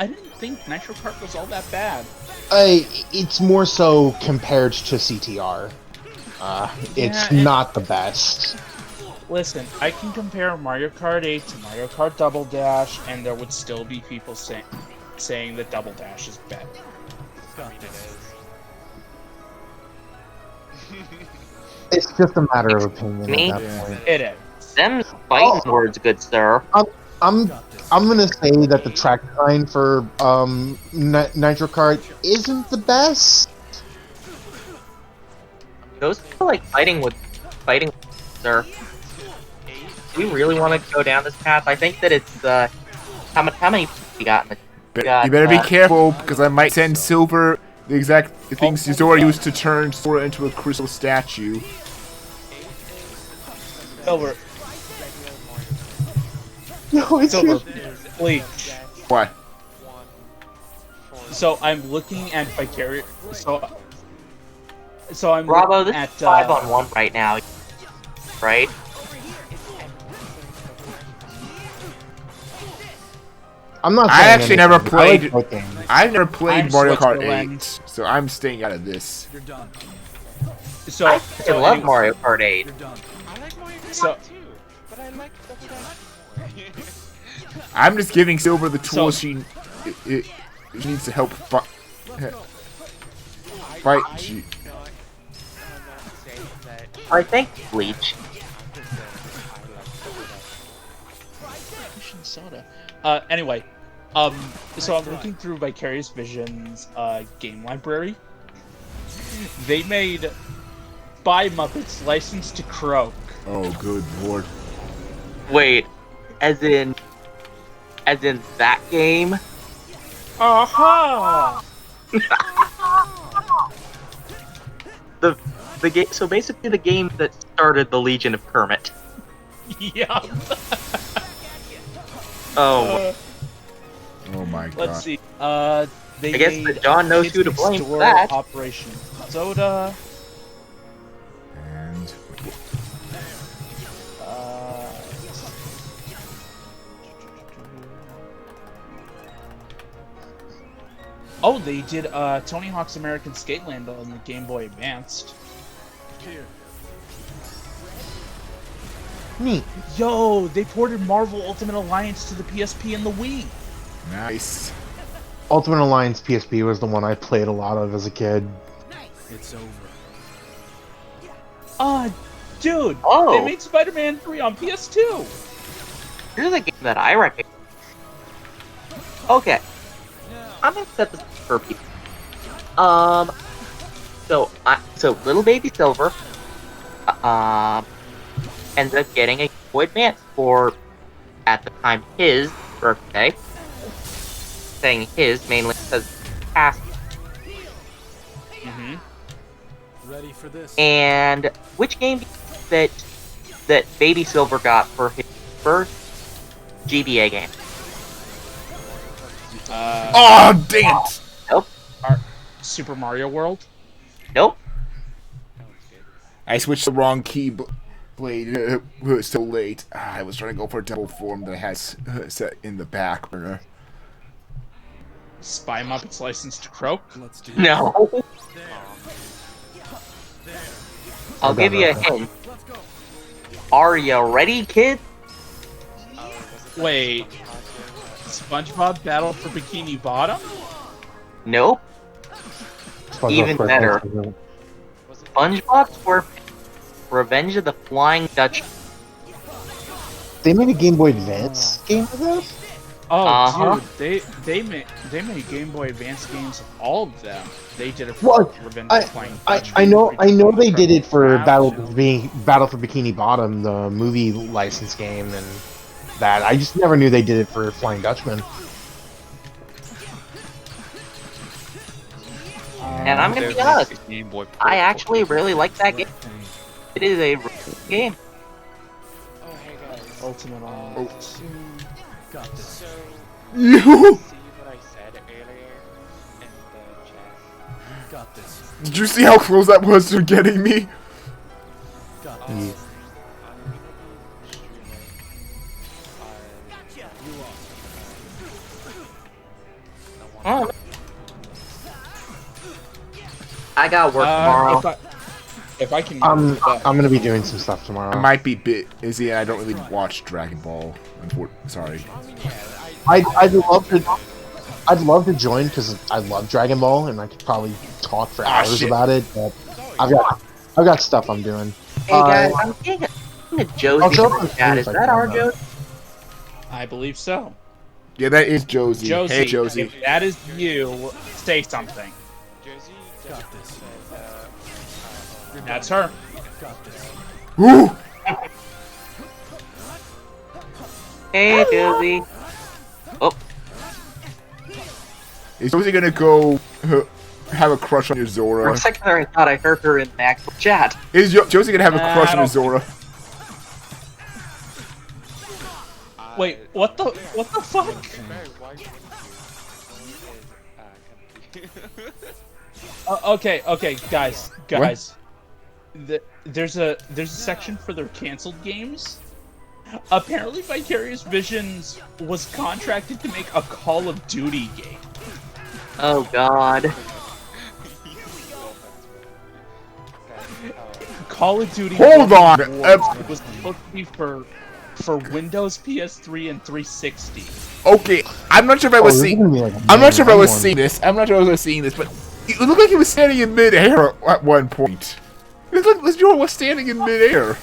didn't think Nitro Kart was all that bad.
It's more so compared to CTR. It's
Yeah,
not the best.
Listen, I can compare Mario Kart 8 to Mario Kart Double Dash, and there would still be people saying that Double Dash is better.
It's just a matter of opinion
Me?
at that
Yeah.
point.
It is.
Them's fighting words, good sir.
I'm gonna say that the track design for Nitro Kart isn't the best.
Those are like fighting words, sir. Do we really want to go down this path? I think that it's how many we got in the
You better be careful, because I might send Silver the exact things Yozora used to turn Sora into a crystal statue.
Silver.
No, it's
Silver. Bleach.
What?
So I'm looking at Vicarious. So I'm
Bravo,
looking
this
at
is 5-on-1 right now, right?
I'm not.
I
saying
actually never
anything. I like
played-
both games.
I've never played
I'm
Mario Kart
Switzerland.
8, so I'm staying out of this.
You're done.
So
I love Mario Kart 8.
You're done.
I like Mario Kart
So-
too, but I like Double Dash more.
I'm just giving Silver the
So-
tools she needs to help fight.
I'm
You.
not saying that.
I think Bleach.
I'm just saying I like
Soda. Anyway, so I'm looking through Vicarious Visions' game library. They made Spy Muppets licensed to Croak.
Oh, good lord.
Wait, as in that game?
Aha!
The game. So basically, the game that started the Legion of Kermit.
Yeah.
Oh,
Oh my god.
Let's see. They
I guess
made
that John knows
Kids
who to
Next
blame for
Door,
that.
Operation Soda.
And
Uh, oh, they did Tony Hawk's American Skateland on the Game Boy Advanced.
Neat.
Yo, they ported Marvel Ultimate Alliance to the PSP and the Wii.
nice.
Ultimate Alliance PSP was the one I played a lot of as a kid.
It's over.
Dude,
Oh.
they made Spider-Man 3 on PS2.
here's a game that I recognize. Okay, I'm gonna set this for people. So little baby Silver, ends up getting a Game Boy Advance for, at the time, his birthday. Saying his mainly because past.
Mm-hmm.
Ready for this?
And which game that Baby Silver got for his first GBA game?
Oh, dang it!
Nope.
Super Mario World.
Nope.
I switched the wrong key blade. It was so late. I was trying to go for a double form that I had set in the back burner.
Spy Muppets licensed to Croak.
Let's do
No. I'll give you a hint. Are you ready, kid?
Wait, SpongeBob Battle for Bikini Bottom?
Nope.
SpongeBob
Even
SquarePants
better.
was it?
SpongeBob SquarePants Revenge of the Flying Dutch.
They made a Game Boy Advance game of that?
Oh, dude, they made Game Boy Advance games of all of them. They did it for
Well,
Revenge of the Flying Dutch.
I know they did it for
Crab.
Battle for Bikini Bottom, the movie license game, and that. I just never knew they did it for Flying Dutchman.
And I'm gonna be honest, I actually really like that game. It is a really good game.
Oh, hey guys.
Ultimate Alliance.
Got this.
So,
You!
see what I said earlier in the chat?
Got this.
Did you see how close that was to getting me?
Got
I'm
this.
gonna be streaming
Oh. I got work tomorrow.
If I can.
I'm gonna be doing some stuff tomorrow.
I might be a bit busy and I don't really watch Dragon Ball. Sorry.
I'd love to join because I love Dragon Ball and I could probably talk for hours
shit.
about it. But I've got stuff I'm doing.
Hey guys, I'm seeing a Josie
I'll show up
in
on
the chat.
stream
Is
if I
that
can,
our
though.
Josie?
I believe so.
Yeah, that is Josie.
Josie,
Hey, Josie.
if that is you, say something.
Josie
Got this.
said,
That's her.
Got this.
Woo!
Hey Josie. Oh,
Is Josie gonna go have a crush on
for a
Yozora?
second there I thought I heard her in the actual chat.
Is Josie gonna have a crush
I
on
don't think
Yozora?
Wait, what the fuck?
Very wise
Okay, guys. There's a section for their canceled games. Apparently, Vicarious Visions was contracted to make a Call of Duty game.
Oh god.
Call of Duty.
Hold on!
War was supposed to be for for Windows, PS3, and 360.
Okay, I'm not sure if I was seeing. I'm not sure if I was seeing this. I'm not sure if I was seeing this, but it looked like he was standing in midair at one point. It looked like Yozora was standing in midair.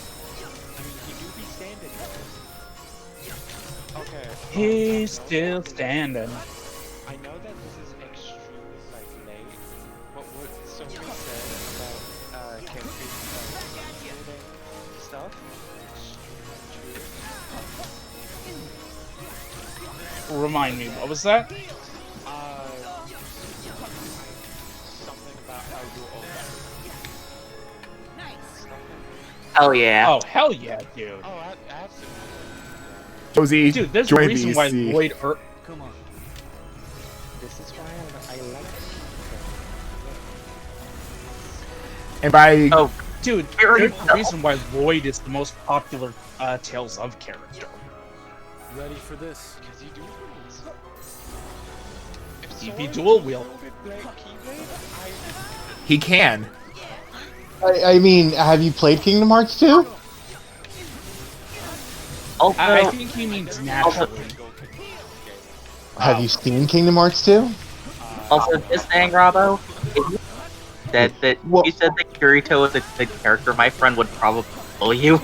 Okay.
He's still standing.
I know that this is extremely like late, but what somebody said about characters stuff.
Remind me, what was that?
Something about how you own
Hell yeah.
Oh, hell yeah, dude.
Oh, absolutely.
Josie,
Dude, there's a
join
reason why
BC.
Lloyd
Come on.
This is why I like
And by
Oh,
Dude,
Very
there's a reason why Lloyd is the most popular Tales of character.
Ready for this?
because you do rules.
If you dual wield.
he can.
I mean, have you played Kingdom Hearts 2?
also,
I think he means naturally.
Have you seen Kingdom Hearts 2?
also just saying, Robbo, that
Well-
you said that Kirito is a good character, my friend would probably kill you.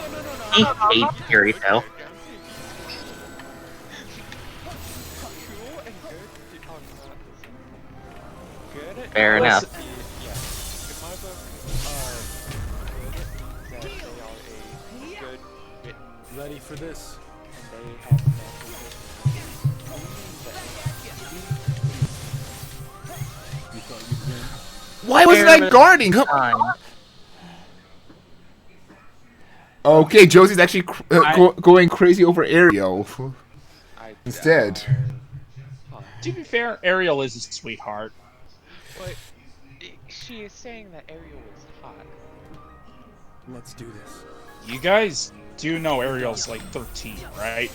He hates Kirito. Fair enough.
Yeah. In my book, good means that they are a good written
Ready for this?
and they have
You thought you'd win?
Why wasn't I guarding?
Time.
Okay, Josie's actually going crazy over Ariel instead.
To be fair, Ariel is a sweetheart.
But she is saying that Ariel is hot.
Let's do this.
You guys do know Ariel's like 13, right?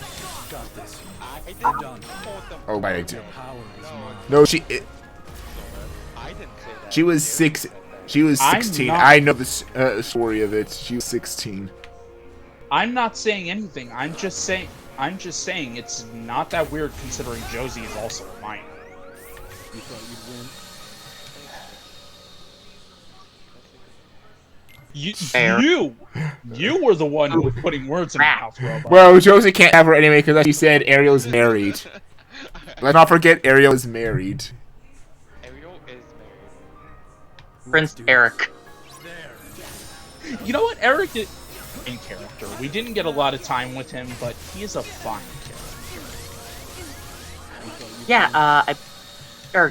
Got this.
I didn't
done.
hold them.
Oh my!
The power is mine.
No,
I didn't say that.
she was
Ariel
six.
said that.
She was
I'm
16.
not-
I know the story of it. She was 16.
I'm not saying anything. I'm just saying it's not that weird considering Josie is also a minor.
You thought you'd win?
Fair.
You were the one who was putting words in my mouth, Robot.
Well, Josie can't have her anyway because she said Ariel's married. Let's not forget Ariel is married.
Ariel is married.
Prince Eric.
You know what? Eric is in character. We didn't get a lot of time with him, but he is a fine character.
Yeah,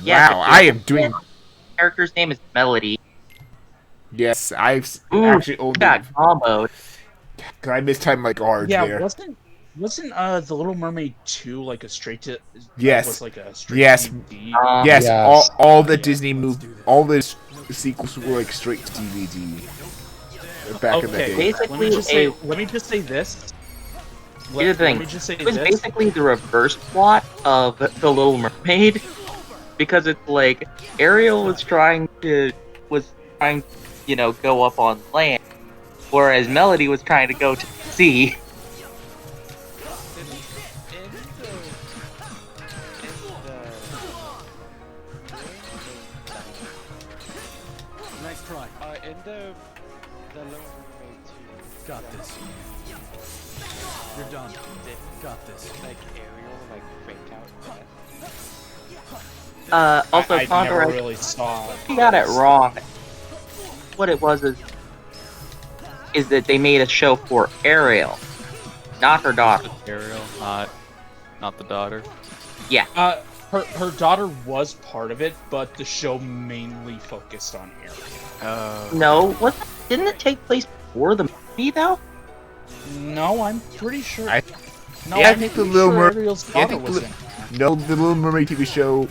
yeah.
Wow, I am doing.
Character's name is Melody.
Yes, I've
Ooh,
actually owned
got
it.
comboed.
Cause I mistimed my guard
Yeah,
there.
wasn't The Little Mermaid 2 like a straight to
Yes.
was like a straight
Yes.
DVD?
Yes,
Yes.
all the Disney all the sequels were like straight to DVD. Back in the
Okay,
day.
Basically,
let me just say this.
Here's the thing.
Let me just say
It was
this.
basically the reverse plot of The Little Mermaid, because it's like Ariel was trying to, go up on land, whereas Melody was trying to go to the sea.
Nice try.
In the Little Mermaid 2,
Got this. You're done. Got this.
like Ariel like fake out that.
Also,
I never
Condor,
really saw.
he got it wrong. What it was is that they made a show for Ariel, not her daughter.
Ariel, not the daughter.
Her daughter was part of it, but the show mainly focused on Ariel.
No, didn't it take place before the movie though?
No, I'm pretty sure.
I
no,
yeah, I
I'm
think the
pretty
Little
sure
Mer-
Ariel's
yeah, I
daughter
think
was
the-
in.
No, the Little Mermaid TV show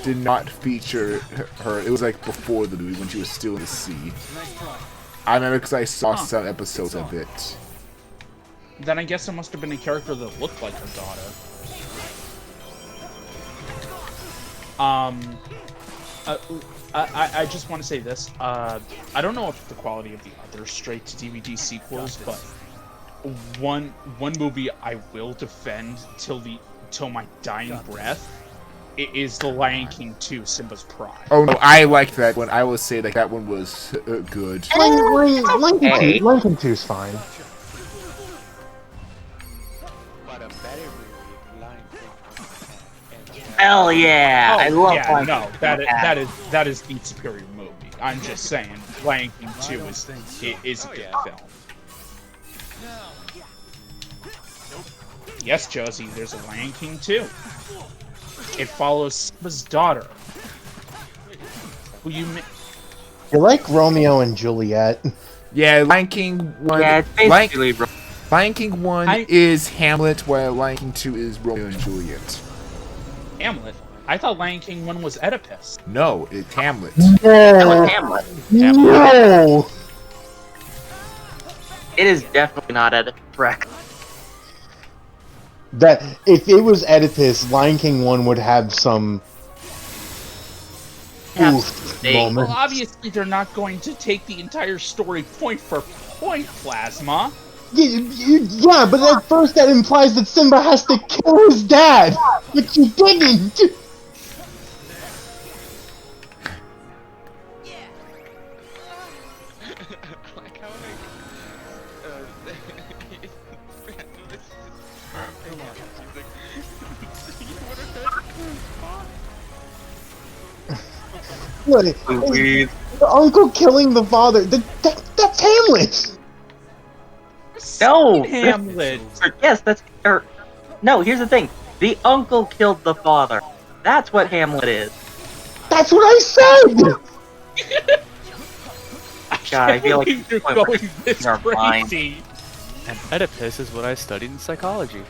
did not feature her. It was like before the movie when she was still in the sea.
Nice try.
I remember because I saw some episodes of it.
Then I guess it must have been a character that looked like her daughter. I just want to say this. I don't know if the quality of the other straight to DVD sequels, but one movie I will defend till my dying breath is The Lion King 2: Simba's Pride.
Oh no, I liked that one. I will say that one was good.
Lincoln 2's fine.
But a better movie, Lion King.
Hell yeah! I love
yeah,
Lion
no,
King.
that is the superior movie. I'm just saying, Lion King 2 is a good film. Yes, Josie, there's a Lion King 2. It follows Simba's daughter. Who you
like Romeo and Juliet.
Yeah, Lion King 1.
Yeah, it's basically
Lion King 1 is Hamlet, while Lion King 2 is Romeo and Juliet.
Hamlet? I thought Lion King 1 was Oedipus.
No, it's Hamlet.
That was Hamlet.
No!
It is definitely not Oedipus Rex.
That if it was Oedipus, Lion King 1 would have some oof
Well,
moments.
Well, obviously they're not going to take the entire story point for point, Plasma.
Yeah, but at first that implies that Simba has to kill his dad, but you didn't.
Like how
What? The uncle killing the father. That's Hamlet.
No!
Hamlet.
Yes, that's... no, here's the thing. The uncle killed the father. That's what Hamlet is.
That's what I said!
God, I feel like
you're going this
you're fine.
crazy.
And Oedipus is what I studied in psychology.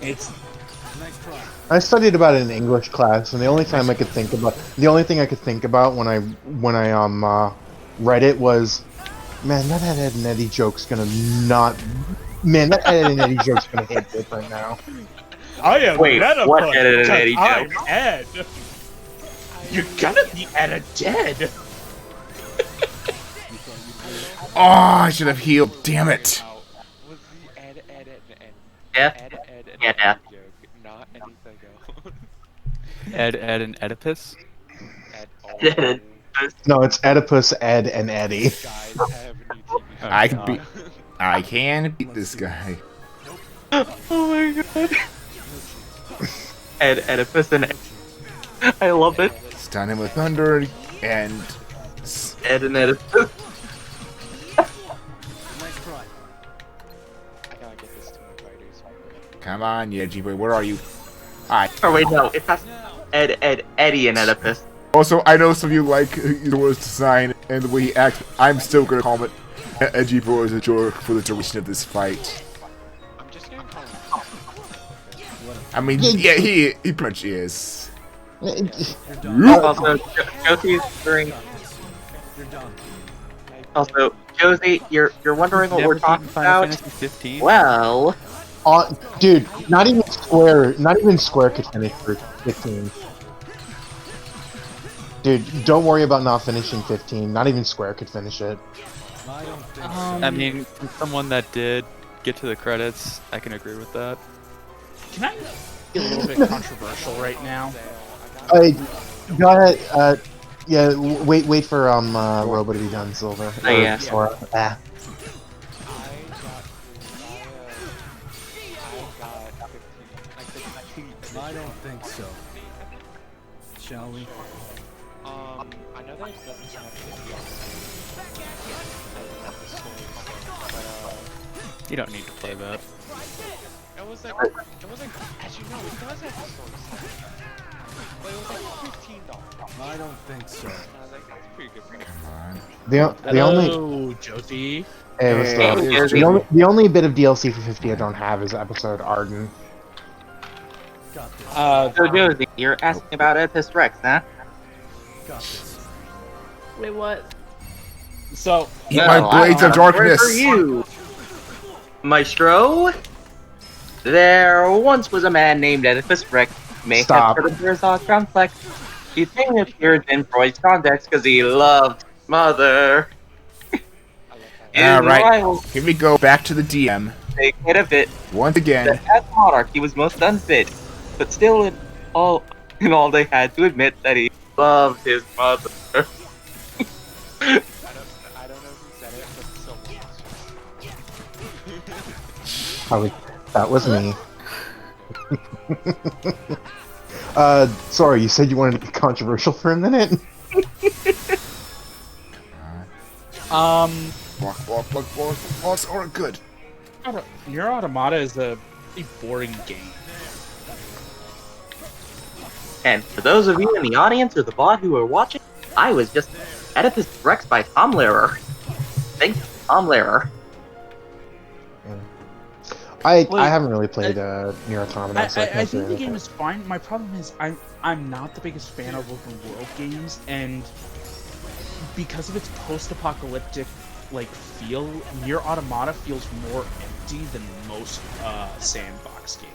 It's
I studied about it in English class, and the only thing I could think about when I read it was, man, that Ed and Eddie joke's gonna not, man, that Ed and Eddie joke's gonna hit different now.
I am
Wait,
Oedipus,
what Ed and
because
Eddie
I'm
joke?
Ed. You're gonna be Ed dead.
Oh, I should have healed. Damn it.
was the
Death? Yeah, death.
joke, not anything else.
Ed, and Oedipus?
Ed,
No, it's Oedipus, Ed, and Eddie.
guys have new TV.
I can beat. I can beat this guy.
Oh my god. Oedipus and Ed. I love it.
Stun him with thunder and.
Ed and Oedipus.
I gotta get this to my writers.
Come on, Yeji boy, where are you? Alright.
Oh wait, no, it's not Eddie and Oedipus.
Also, I know some of you like Yozora's design and the way he acts. I'm still gonna call him Edgy Boy as a jerk for the duration of this fight.
I'm just gonna call him.
I mean, yeah, he pretty much is.
Also, Josie's wondering. Also, Josie, you're wondering what we're talking
Final
about?
Fantasy 15?
Well,
Dude, not even Square could finish for 15. Dude, don't worry about not finishing 15. Not even Square could finish it.
I mean, from someone that did get to the credits, I can agree with that.
Can I be a little bit controversial right now?
Go ahead. Yeah, wait for Robo to be done, Silver.
Oh, yeah.
Sora. Ah.
I don't think so. Shall we?
I know that it doesn't have to be
You don't need to play that.
it was like, actually no, it does have the story stuff. But it was like $15.
I don't think so.
And I was like, that's a pretty good price.
The only
Hello, Josie.
hey, what's up?
Josie.
The only bit of DLC for 50 I don't have is episode Arden.
Got this.
so Josie, you're asking about Oedipus Rex, huh?
Got this.
Wait, what?
So,
Eat my blades of darkness.
Where are you, Maestro? There once was a man named Oedipus Rex. May
Stop.
have heard of Herzog complex. He thing appeared in Freud's context because he loved mother.
Alright, here we go, back to the DM.
Take care of it.
Once again.
As monarch, he was most unfit, but still, in all, they had to admit that he loved his mother.
I don't know who said it, but
That was me. Sorry, you said you wanted to be controversial for a minute?
Blocks are good.
Nier Automata is a boring game.
And for those of you in the audience or the bot who are watching, I was just edited Rex by Tom Lehrer. Thanks, Tom Lehrer.
I haven't really played Nier Automata, so
I think the game is fine. My problem is I'm not the biggest fan of open world games, and because of its post-apocalyptic feel, Nier Automata feels more empty than most sandbox games.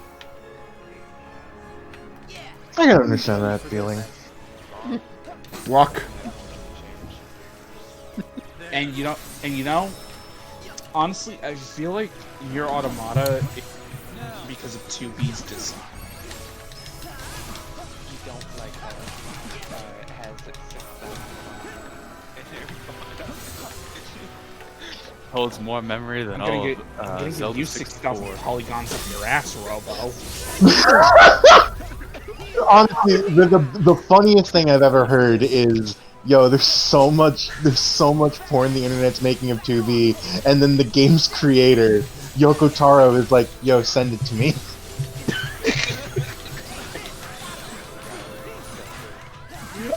I can understand that feeling.
Block.
And you know, honestly, I feel like Nier Automata, because of 2B's design.
you don't like how it has 6,000
Holds more memory than all
I'm
of
gonna
Zelda
give you 6,000
64.
polygons up your ass, Robo.
Honestly, the funniest thing I've ever heard is, yo, there's so much porn the internet's making of 2B, and then the game's creator, Yoko Taro, is like, yo, send it to me.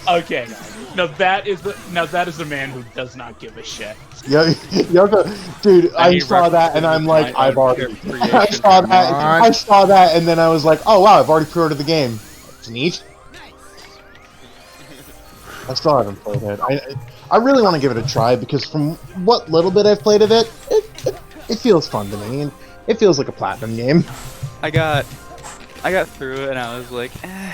Okay, now that is the man who does not give a shit.
Yo, Yoko, dude, I saw that and I'm like, I saw that, and then I was like, oh wow, I've already pre-ordered the game. It's neat. I still haven't played it. I really want to give it a try because from what little bit I've played of it, it feels fun to me, and it feels like a platinum game.
I got through it and I was like,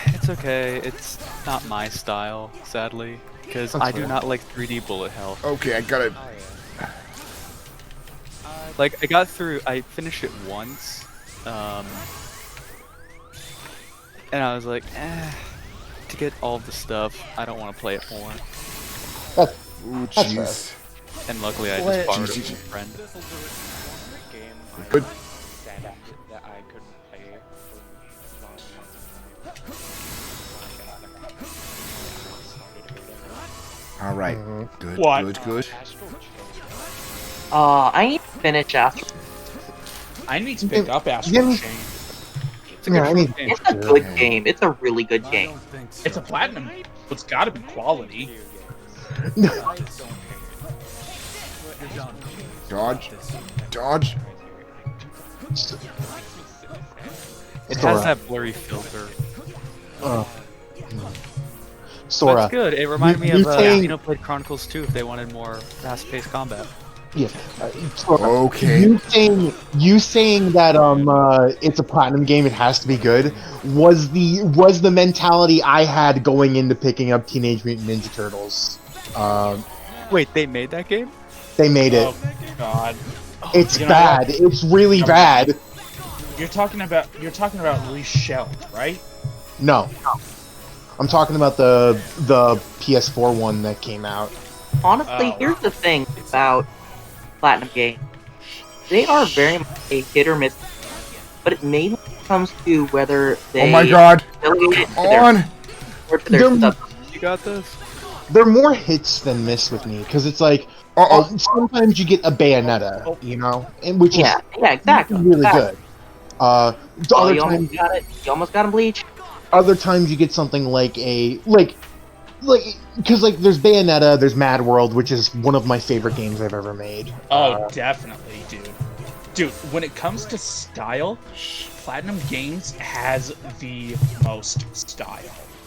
it's okay. It's not my style, sadly, because I do not like 3D bullet hell.
Okay, I gotta.
Like, I finished it once, and I was like, to get all the stuff, I don't want to play it more.
Ooh, jeez.
And luckily, I just borrowed it from a friend.
Good.
that I couldn't play for long.
Alright. Good,
What?
good.
I need to finish Astro.
I need to pick up Astral Chain.
It's a good game. It's a really good game.
It's a platinum. It's got to be quality.
Dodge. Dodge.
It has that blurry filter.
Sora.
That's good. It reminded me of Xenoblade Chronicles 2 if they wanted more fast-paced combat.
Yeah.
Okay.
You saying that it's a platinum game, it has to be good, was the mentality I had going into picking up Teenage Mutant Ninja Turtles.
Wait, they made that game?
They made it.
Oh God.
It's bad. It's really bad.
You're talking about Reshelled, right?
No. I'm talking about the PS4 one that came out.
Honestly, here's the thing about Platinum games. They are very much a hit or miss, but it mainly comes to whether they.
Oh my God!
Come
You got this.
They're more hits than miss with me because it's like sometimes you get a Bayonetta, you know, which is
exactly
really good. Other
you
times
almost got it. You almost got him, Bleach.
Other times you get something like because there's Bayonetta, there's Mad World, which is one of my favorite games I've ever made.
Oh, definitely, dude. Dude, when it comes to style, Platinum Games has the most style.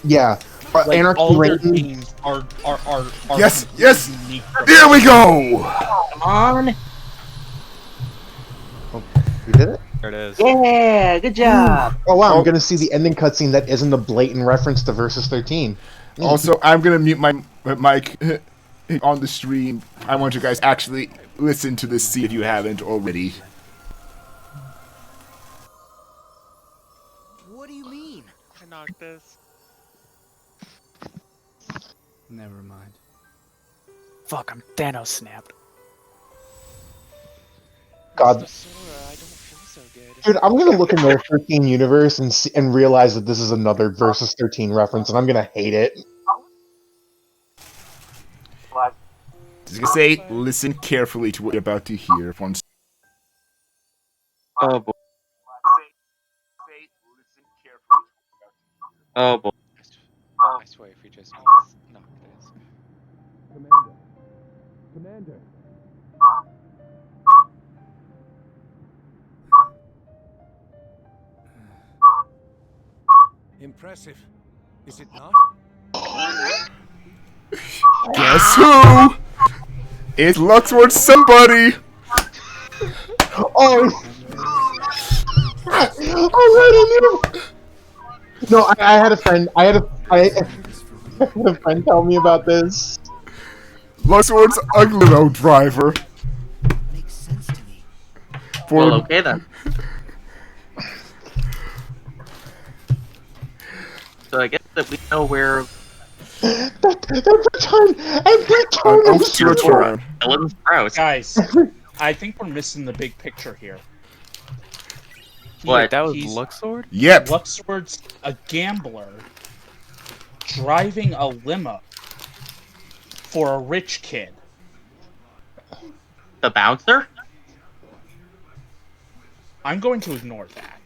Yeah, Anarchy
all their
Reigns
games are
Yes.
unique.
There we go.
Come on.
We did it.
There it is.
Yeah, good job.
Oh wow, I'm gonna see the ending cutscene that isn't a blatant reference to Versus 13.
Also, I'm gonna mute my mic on the stream. I want you guys actually listen to this scene if you haven't already.
What do you mean?
I knocked this.
Never mind.
Fuck, I'm Thanos snapped.
God.
Mr. Sora, I don't feel so good.
Dude, I'm gonna look in their 13 universe and realize that this is another Versus 13 reference, and I'm gonna hate it.
Just gonna say, listen carefully to what you're about to hear.
Oh boy. Oh boy.
I swear if we just knock this.
Commander. Impressive, is it not?
Guess who? It's Luxword somebody!
Oh, I already knew. No, I had a friend. I had a friend tell me about this.
Luxword's ugly road driver.
Makes sense to me.
Well, okay then. So I guess that we know where
Every time
Oh, it's your turn.
Ellen's house.
Guys, I think we're missing the big picture here.
What?
That was
He's-
Luxord?
Yep.
Luxord's a gambler driving a limo for a rich kid.
The bouncer?
I'm going to ignore that.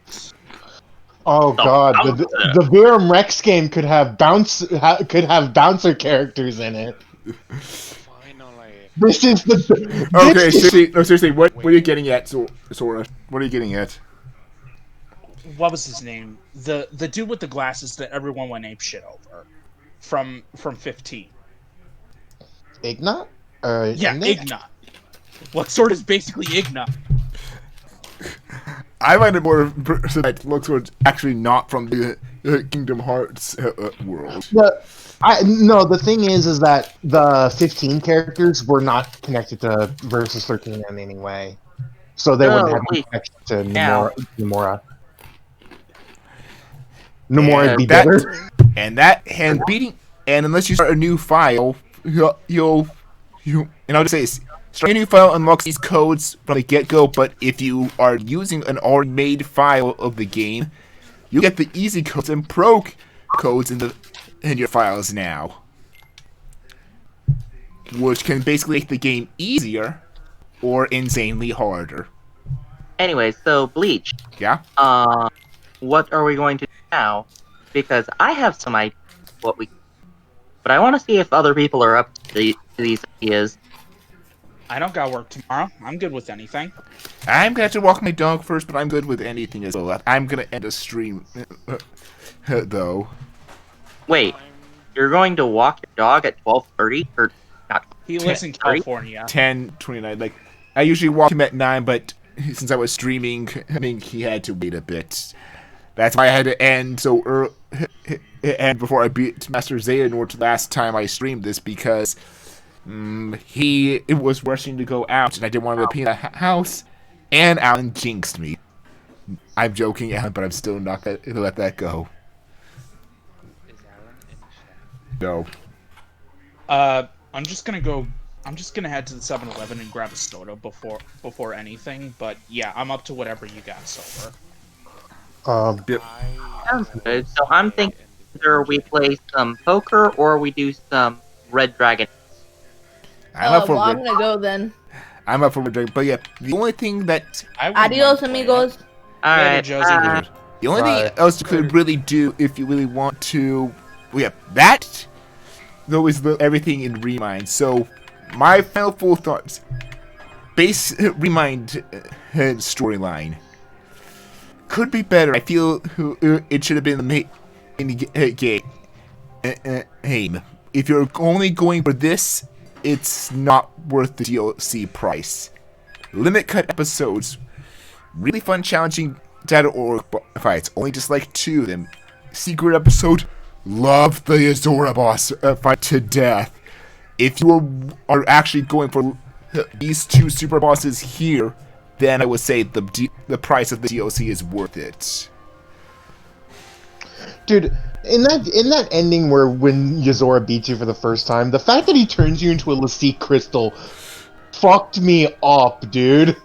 Oh god, the Verum Rex game could have bouncer characters in it.
Finally.
This is the
Okay, seriously, what are you getting at, Sora? What are you getting at?
What was his name? The dude with the glasses that everyone went ape shit over from 15.
Ignat?
Yeah, Ignat. Luxord is basically Ignat.
I find it more so that Luxord's actually not from the Kingdom Hearts world.
No, the thing is that the 15 characters were not connected to Versus 13 in any way. So they wouldn't have any connection to Nomura. Nomura would be better.
And unless you start a new file, you'll and I'll just say this. Start a new file unlocks these codes from the get-go, but if you are using an already made file of the game, you get the easy codes and pro codes in your files now. Which can basically make the game easier or insanely harder.
Anyway, so Bleach.
Yeah?
What are we going to do now? Because I have some ideas what we, but I want to see if other people are up to these ideas.
I don't got work tomorrow. I'm good with anything.
I'm gonna have to walk my dog first, but I'm good with anything as well. I'm gonna end a stream, though.
Wait, you're going to walk your dog at 12:30 or not?
He lives in California.
10:29. Like I usually walk him at 9, but since I was streaming, I mean he had to wait a bit. That's why I had to end so early, and before I beat Master Xehanort last time I streamed this because. He was rushing to go out, and I didn't want to be in the house, and Alan jinxed me. I'm joking, Alan, but I'm still not going to let that go.
Is Alan in chat?
No.
I'm just gonna head to the 7-Eleven and grab a soda before anything, but yeah, I'm up to whatever you got, Silver.
Yep.
Sounds good. So I'm thinking either we play some poker or we do some Red Dragon.
I'm up for
well, I'm gonna go then.
I'm up for Red Dragon, but yeah, the only thing that...
Adios, amigos.
Alright,
the only thing else you could really do if you really want to... Well, yeah, that, though, is everything in Remind. So, my final full thoughts. Base Remind storyline could be better. I feel it should have been the main game. If you're only going for this, it's not worth the DLC price. Limit cut episodes, really fun, challenging .org fights. Only just like 2 of them. Secret episode, love the Yozora boss fight to death. If you are actually going for these two super bosses here, then I would say the price of the DLC is worth it.
Dude, in that ending where when Yozora beats you for the first time, the fact that he turns you into a Lassie crystal fucked me up, dude.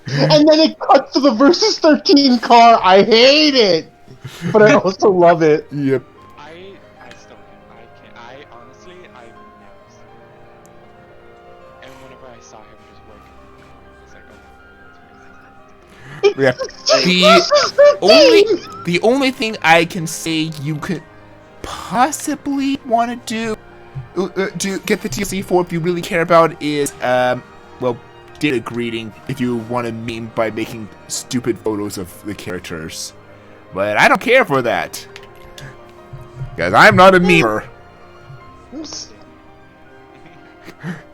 And then it cuts to the versus 13 car. I hate it, but I also love it.
Yep.
I still can't. I honestly, I've never seen it. And whenever I saw him just work, it's like,
Yeah. The only thing I can say you could possibly want to do to get the DLC for, if you really care about, is well, data greeting, if you want to meme by making stupid photos of the characters. But I don't care for that, because I'm not a memer.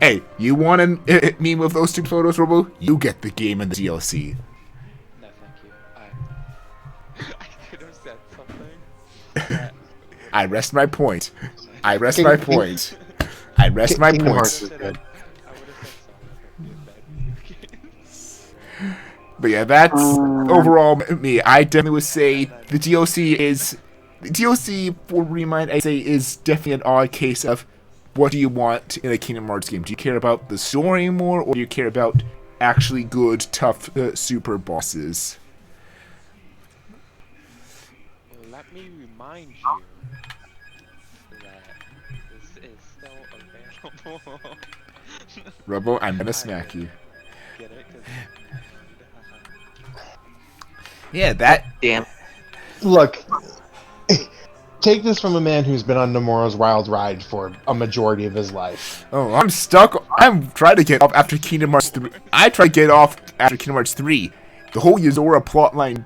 Hey, you want to meme with those stupid photos, Robo? You get the game and the DLC.
no, thank you. I could have said something.
I rest my point. I rest my point. I rest my
Kingdom
point.
Hearts is good.
I would have said something.
But yeah, that's overall me. I definitely would say the DLC for Remind, I say, is definitely an odd case of what do you want in a Kingdom Hearts game? Do you care about the story more, or do you care about actually good, tough super bosses?
Let me remind you that this is still available.
Robo, I'm gonna smack you.
Get it? 'Cause
Yeah, that.
Damn.
Look, take this from a man who's been on Nomura's wild ride for a majority of his life.
Oh, I'm stuck. I'm trying to get off after Kingdom Hearts 3. I tried to get off after Kingdom Hearts 3. The whole Yozora plotline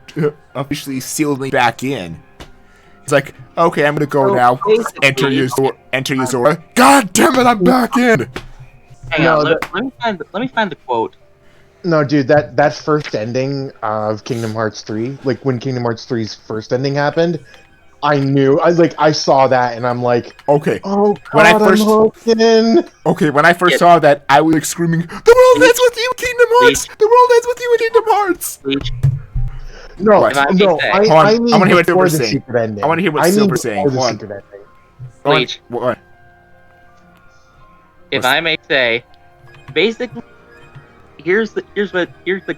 officially sealed me back in. It's like, okay, I'm gonna go now. Enter Yozora. God damn it, I'm back in!
Hang on, let me find the quote.
No, dude, that first ending of Kingdom Hearts 3, like when Kingdom Hearts 3's first ending happened, I saw that and I'm like,
okay.
Oh God,
When I first,
I'm hooked.
okay, when I first saw that, I was like screaming, "The world ends with you, Kingdom Hearts! The world ends with you in Kingdom Hearts!"
No,
What?
no, I mean
I want to hear what
before
Silver's
the
saying.
secret ending.
I want to hear what
I mean
Silver's saying.
before the
Hold
secret
on.
ending.
Bleach.
What?
If I may say, basically, here's the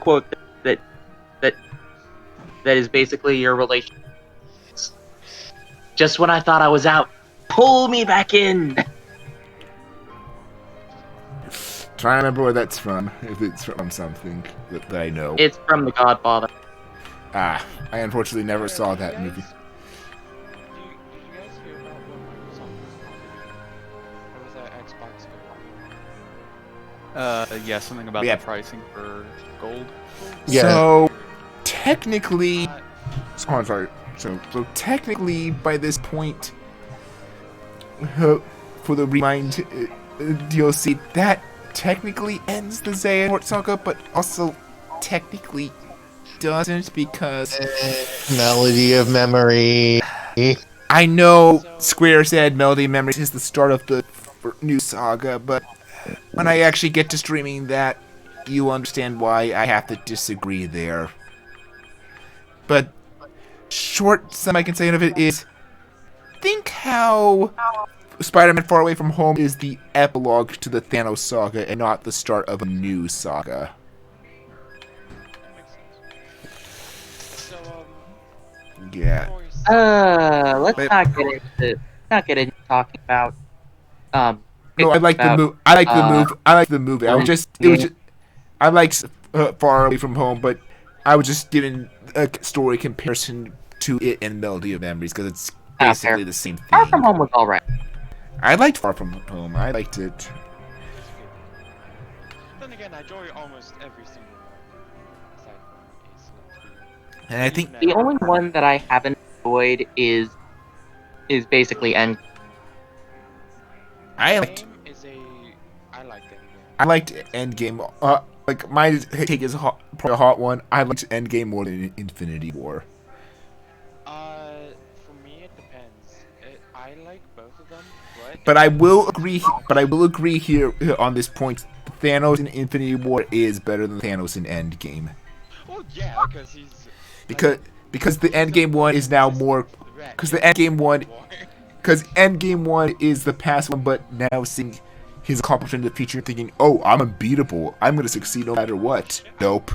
quote that is basically your relation. Just when I thought I was out, pull me back in.
Try and remember where that's from, if it's from something that I know.
It's from The Godfather.
I unfortunately never saw that movie.
Did you guys hear about what Microsoft was talking about? Or was that Xbox?
Yeah, something about
Yeah.
the pricing for gold.
Yeah.
So, technically... Oh, I'm sorry. So technically, by this point, for the Remind DLC, that technically ends the Xehanort Saga, but also technically doesn't, because...
Melody of Memory.
I know Square said Melody of Memories is the start of the new saga, but when I actually get to streaming that, you understand why I have to disagree there. But short sum I can say of it is, think how Spider-Man Far Away From Home is the epilogue to the Thanos saga and not the start of a new saga.
So,
Yeah.
Let's
But-
not get into talking about
No, I like the move. I like the move. I like the movie. I was just, it was just, I liked Far Away From Home, but I was just giving a story comparison to it and Melody of Memories because it's basically the same thing.
Far From Home was alright.
I liked Far From Home. I liked it.
then again, I enjoy almost every single one. Aside from Ace Attorney.
And I think
The only one that I haven't enjoyed is basically End.
I liked
Game is I like that game.
I liked Endgame. Like my take is probably a hot one. I liked Endgame more than Infinity War.
For me, it depends. I like both of them,
But I will agree. But I will agree here on this point. The Thanos in Infinity War is better than Thanos in Endgame.
Well, yeah, because he's
Because the Endgame one is now more. Because the Endgame one. Because Endgame one is the past one, but now seeing his accomplishment in the future, thinking, "Oh, I'm unbeatable. I'm gonna succeed no matter what." Nope.